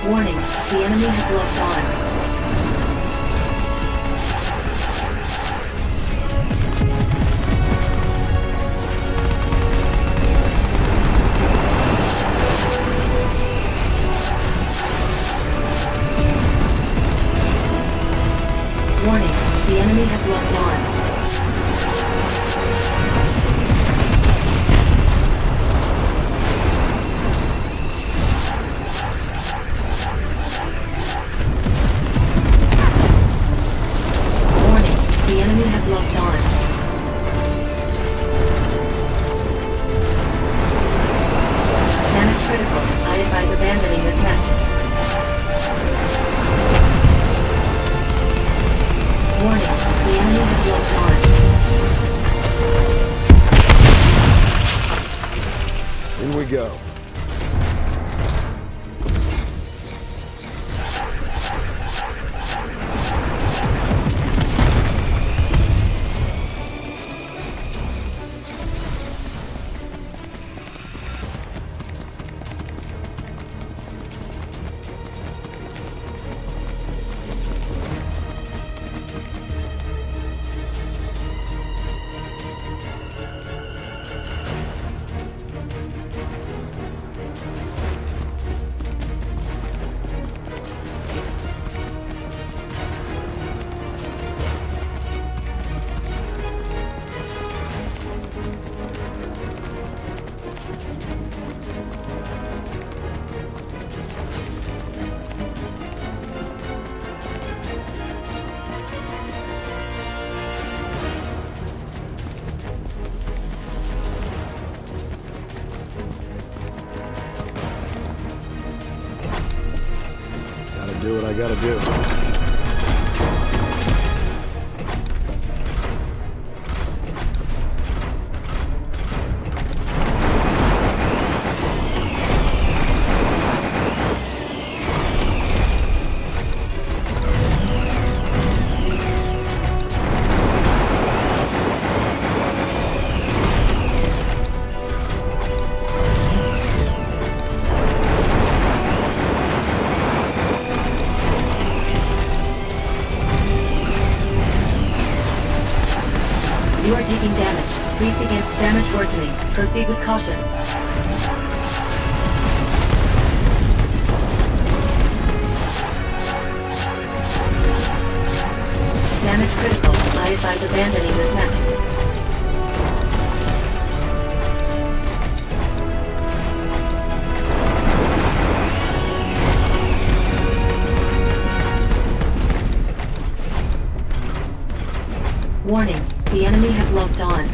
Warning, the enemy has locked on. Warning, the enemy has locked on. The enemy has locked on. Damage critical. I advise abandoning this map. Warning, the enemy has locked on. In we go. Do what I gotta do. You are taking damage. Please begin damage worsening. Proceed with caution. Damage critical. I advise abandoning this map. Warning, the enemy has locked on.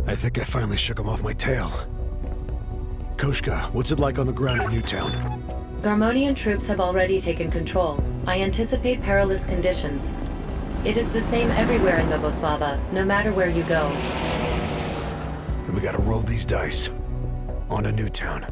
I think I finally shook him off my tail. Koshka, what's it like on the ground in Newtown? Garmonian troops have already taken control. I anticipate perilous conditions. It is the same everywhere in Novoslava, no matter where you go. We gotta roll these dice. On to Newtown.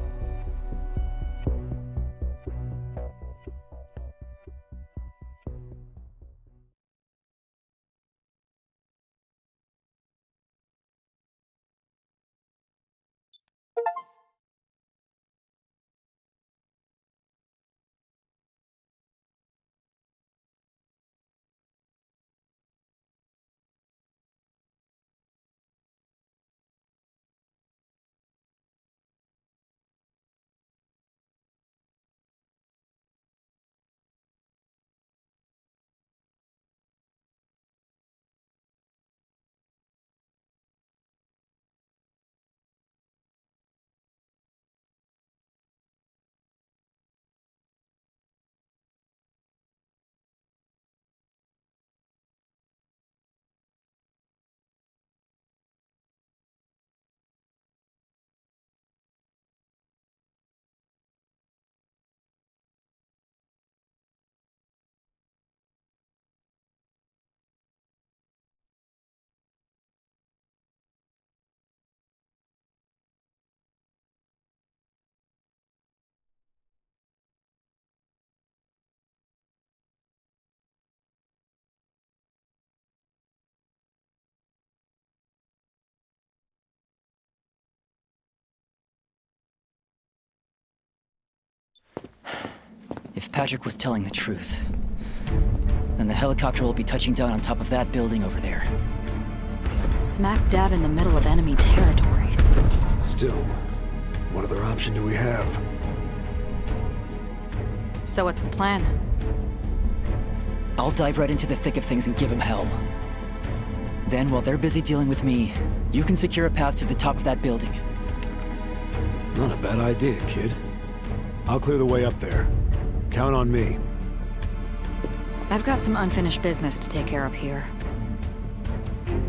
If Patrick was telling the truth, then the helicopter will be touching down on top of that building over there. Smack dab in the middle of enemy territory. Still, what other option do we have? So what's the plan? I'll dive right into the thick of things and give him hell. Then, while they're busy dealing with me, you can secure a path to the top of that building. Not a bad idea, kid. I'll clear the way up there. Count on me. I've got some unfinished business to take care of here.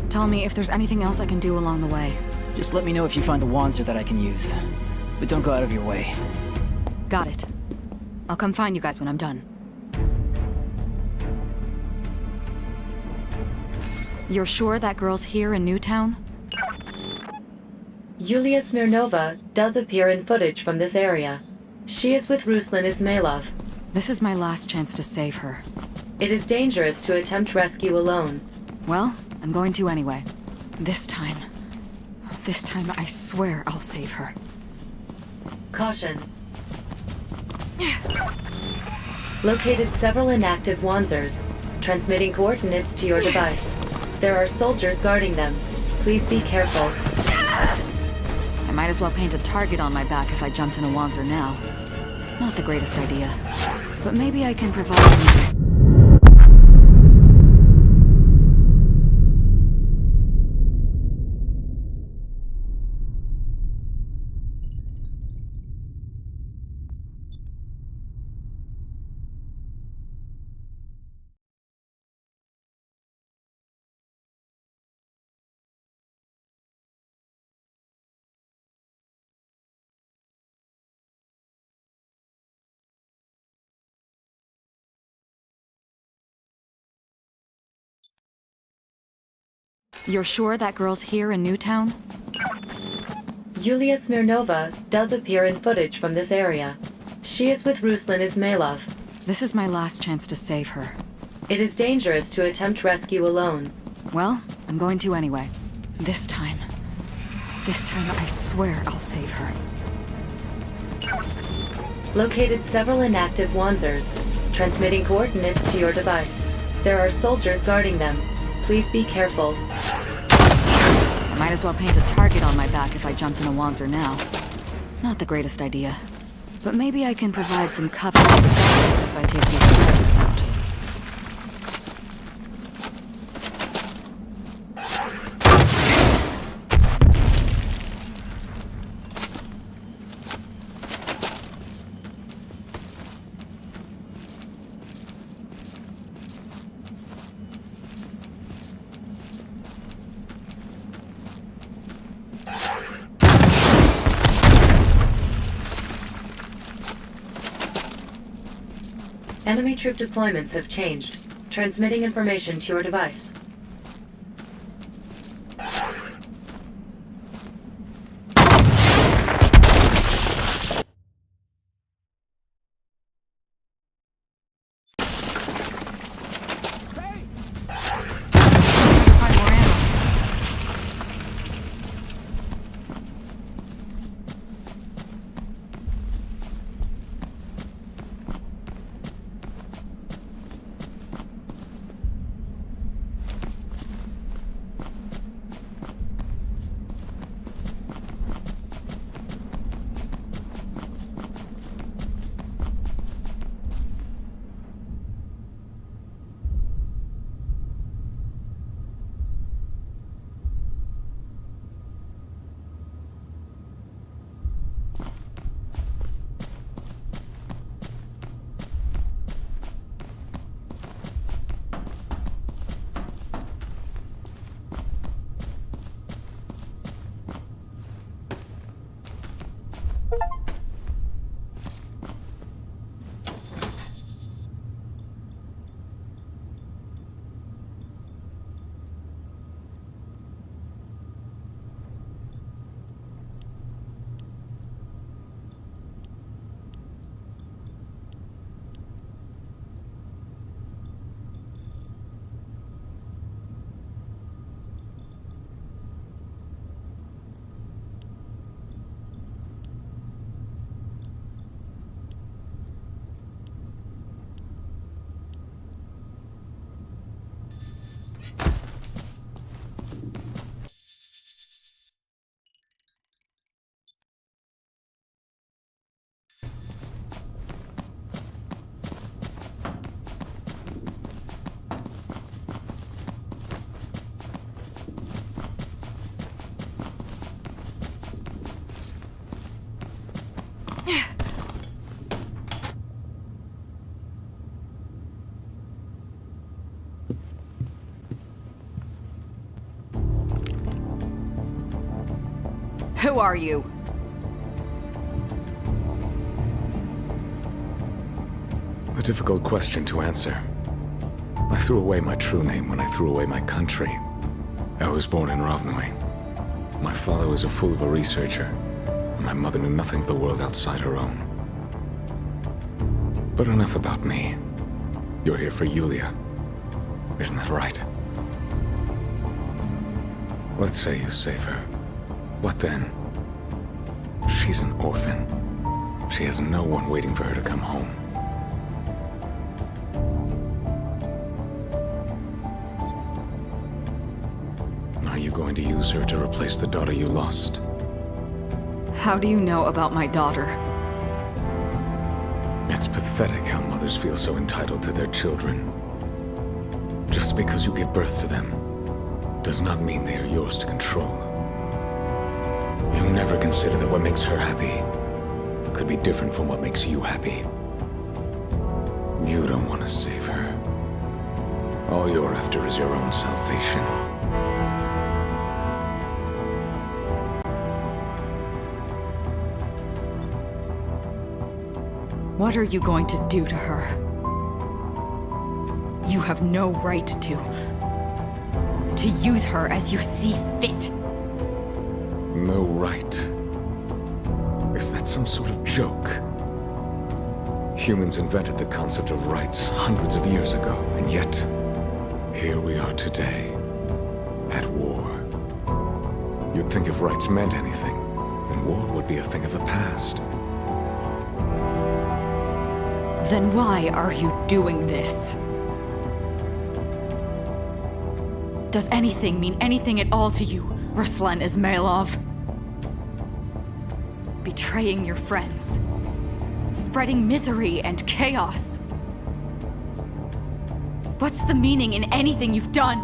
Tell me if there's anything else I can do along the way. Just let me know if you find a Wanzer that I can use. But don't go out of your way. Got it. I'll come find you guys when I'm done. You're sure that girl's here in Newtown? Yulia Smirnova does appear in footage from this area. She is with Ruslan Ismailov. This is my last chance to save her. It is dangerous to attempt rescue alone. Well, I'm going to anyway. This time I swear I'll save her. Caution. Located several inactive Wanzers, transmitting coordinates to your device. There are soldiers guarding them. Please be careful. I might as well paint a target on my back if I jumped in a Wanzer now. Not the greatest idea. But maybe I can provide some... You're sure that girl's here in Newtown? Yulia Smirnova does appear in footage from this area. She is with Ruslan Ismailov. This is my last chance to save her. It is dangerous to attempt rescue alone. Well, I'm going to anyway. This time I swear I'll save her. Located several inactive Wanzers, transmitting coordinates to your device. There are soldiers guarding them. Please be careful. I might as well paint a target on my back if I jumped in a Wanzer now. Not the greatest idea. But maybe I can provide some cover to the guys if I take these soldiers out. Enemy troop deployments have changed. transmitting information to your device. Who are you? A difficult question to answer. I threw away my true name when I threw away my country. I was born in Ravnoi. My father was a fool of a researcher, and my mother knew nothing of the world outside her own. But enough about me. You're here for Yulia. Isn't that right? Let's say you save her. What then? She's an orphan. She has no one waiting for her to come home. Are you going to use her to replace the daughter you lost? How do you know about my daughter? It's pathetic how mothers feel so entitled to their children. Just because you give birth to them does not mean they are yours to control. You never consider that what makes her happy could be different from what makes you happy. You don't want to save her. All you're after is your own salvation. What are you going to do to her? You have no right to use her as you see fit. No right? Is that some sort of joke? Humans invented the concept of rights hundreds of years ago, and yet, here we are today, at war. You'd think if rights meant anything, then war would be a thing of the past. Then why are you doing this? Does anything mean anything at all to you, Ruslan Ismailov? Betraying your friends. Spreading misery and chaos. What's the meaning in anything you've done?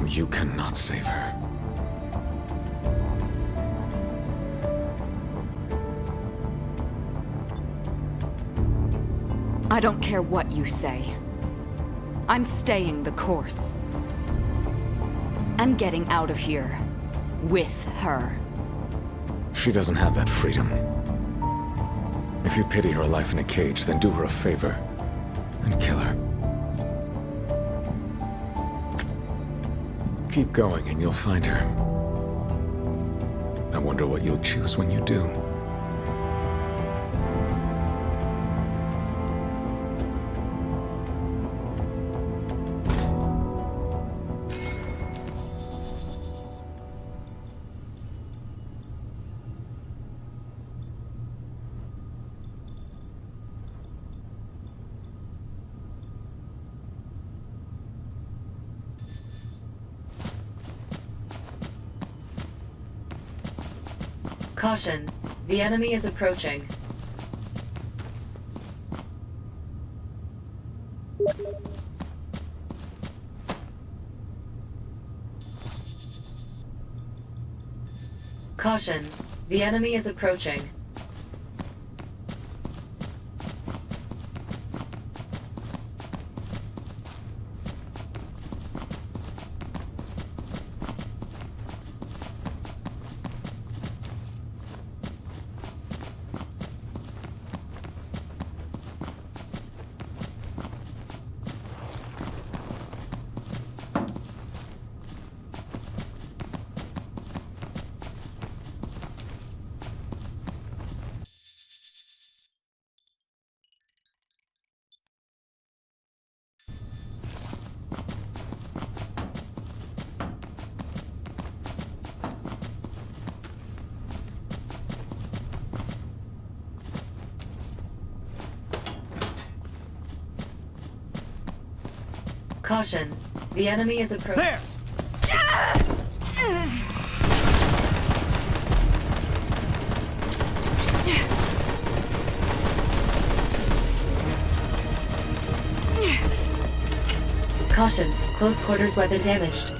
You cannot save her. I don't care what you say. I'm staying the course. I'm getting out of here. With her. She doesn't have that freedom. If you pity her life in a cage, then do her a favor and kill her. Keep going and you'll find her. I wonder what you'll choose when you do. Caution, the enemy is approaching. Caution, the enemy is approaching. Caution, the enemy is approaching. There! Caution, close quarters weapon damaged.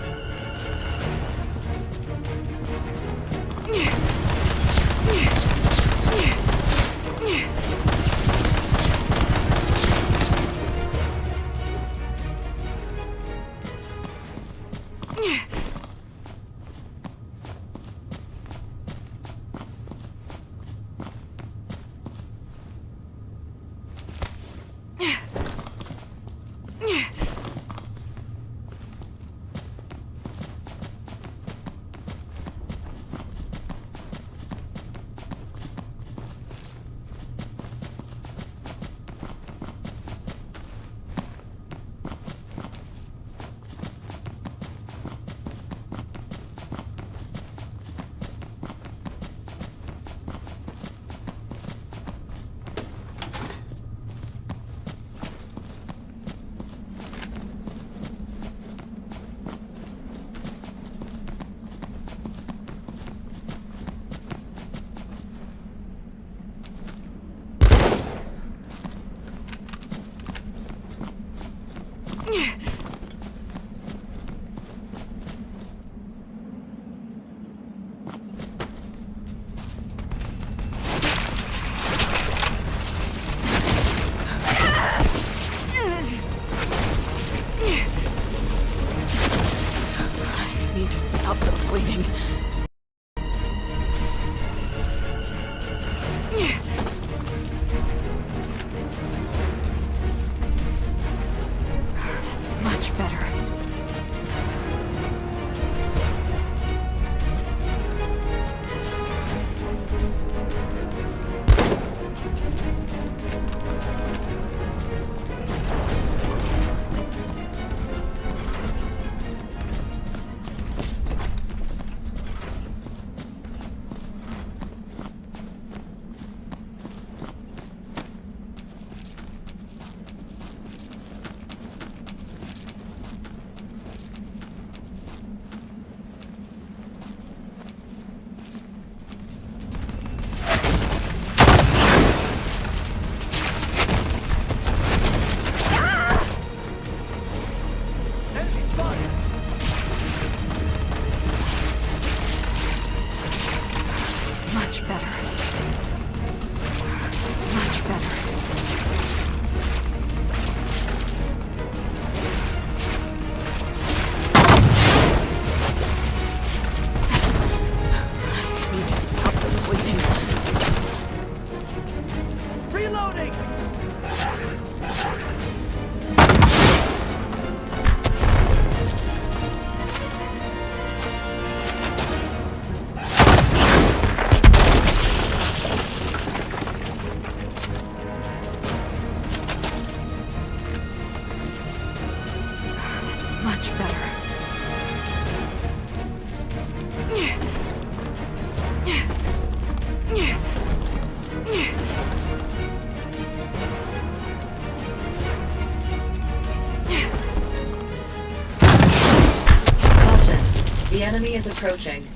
Russians approaching.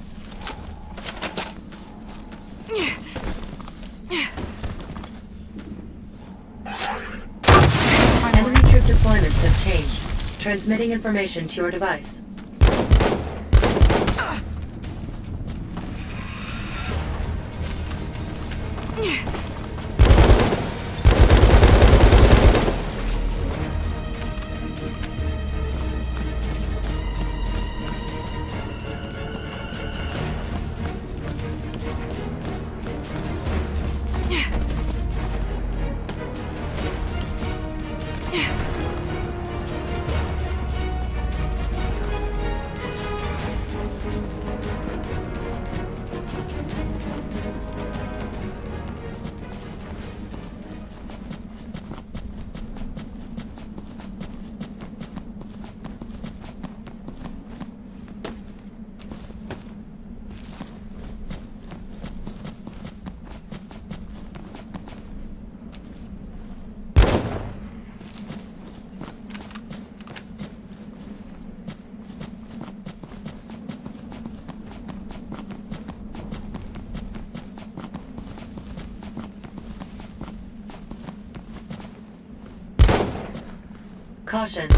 Enemy troop deployments have changed. Transmitting information to your device. Caution.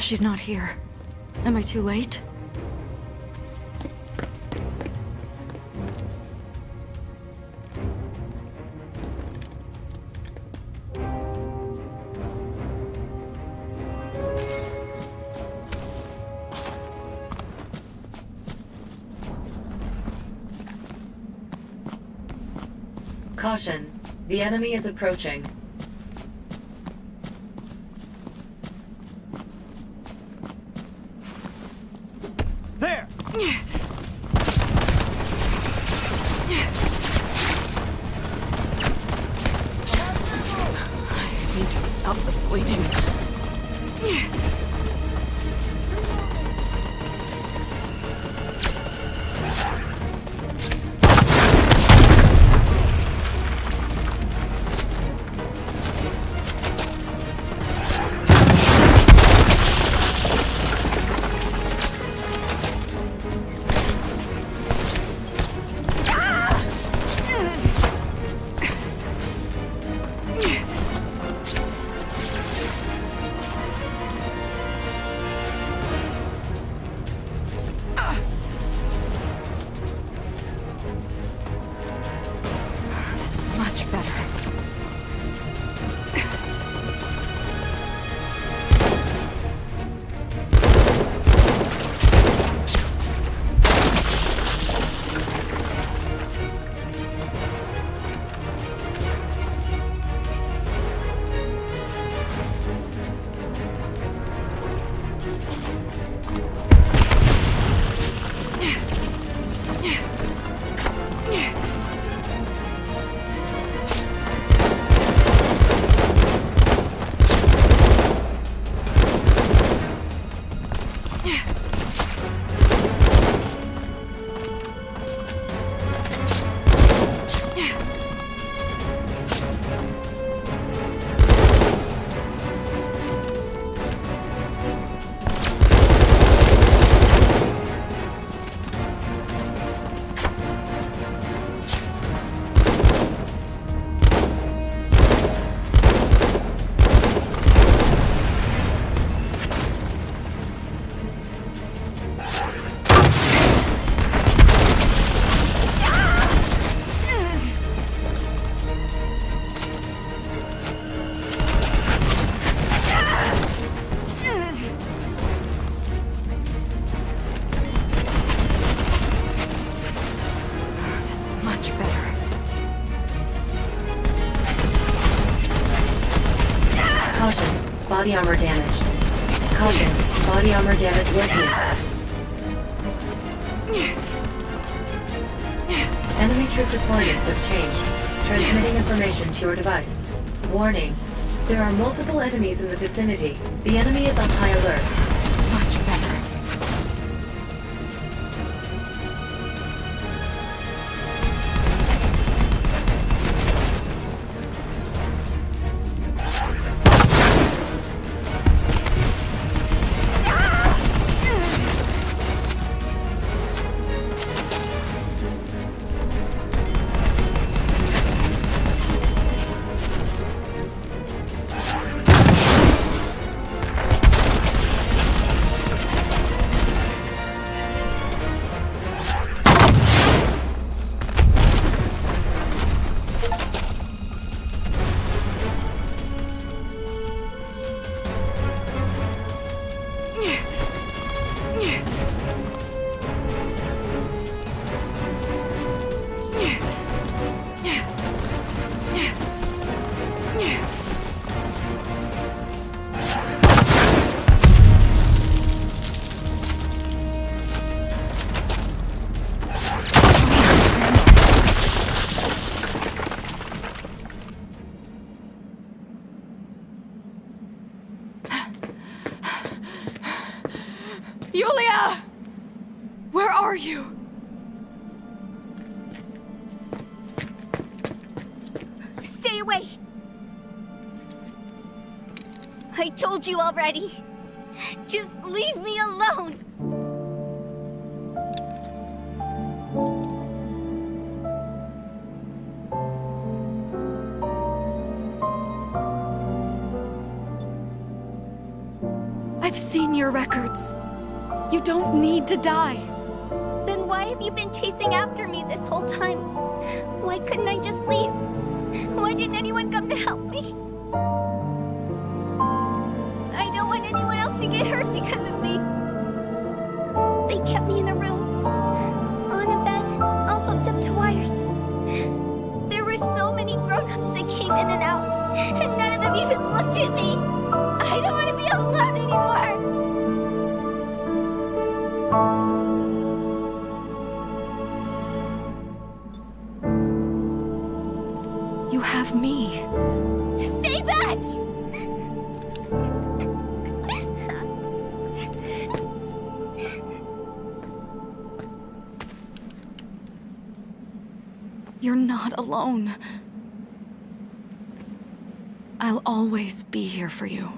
She's not here. Am I too late? Caution. The enemy is approaching. There! I need to stop the bleeding. Body armor damaged. Caution. Body armor damage worsening. Enemy troop deployments have changed. Transmitting information to your device. Warning. There are multiple enemies in the vicinity. The enemy is on high alert. It's much better. Yulia! Where are you? Stay away! I told you already. Just leave me alone! I've seen your records. You don't need to die. Then why have you been chasing after me this whole time? Why couldn't I just leave? Why didn't anyone come to help me? I don't want anyone else to get hurt because of me. They kept me in a room, on a bed, all hooked up to wires. There were so many grown-ups that came in and out, and none of them even looked at me. I don't want to be alone anymore. You have me. Stay back! You're not alone. I'll always be here for you.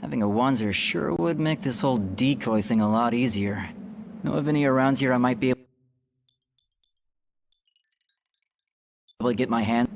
Having a Wanzer sure would make this whole decoy thing a lot easier. Know of any around here I might be able to get my hand?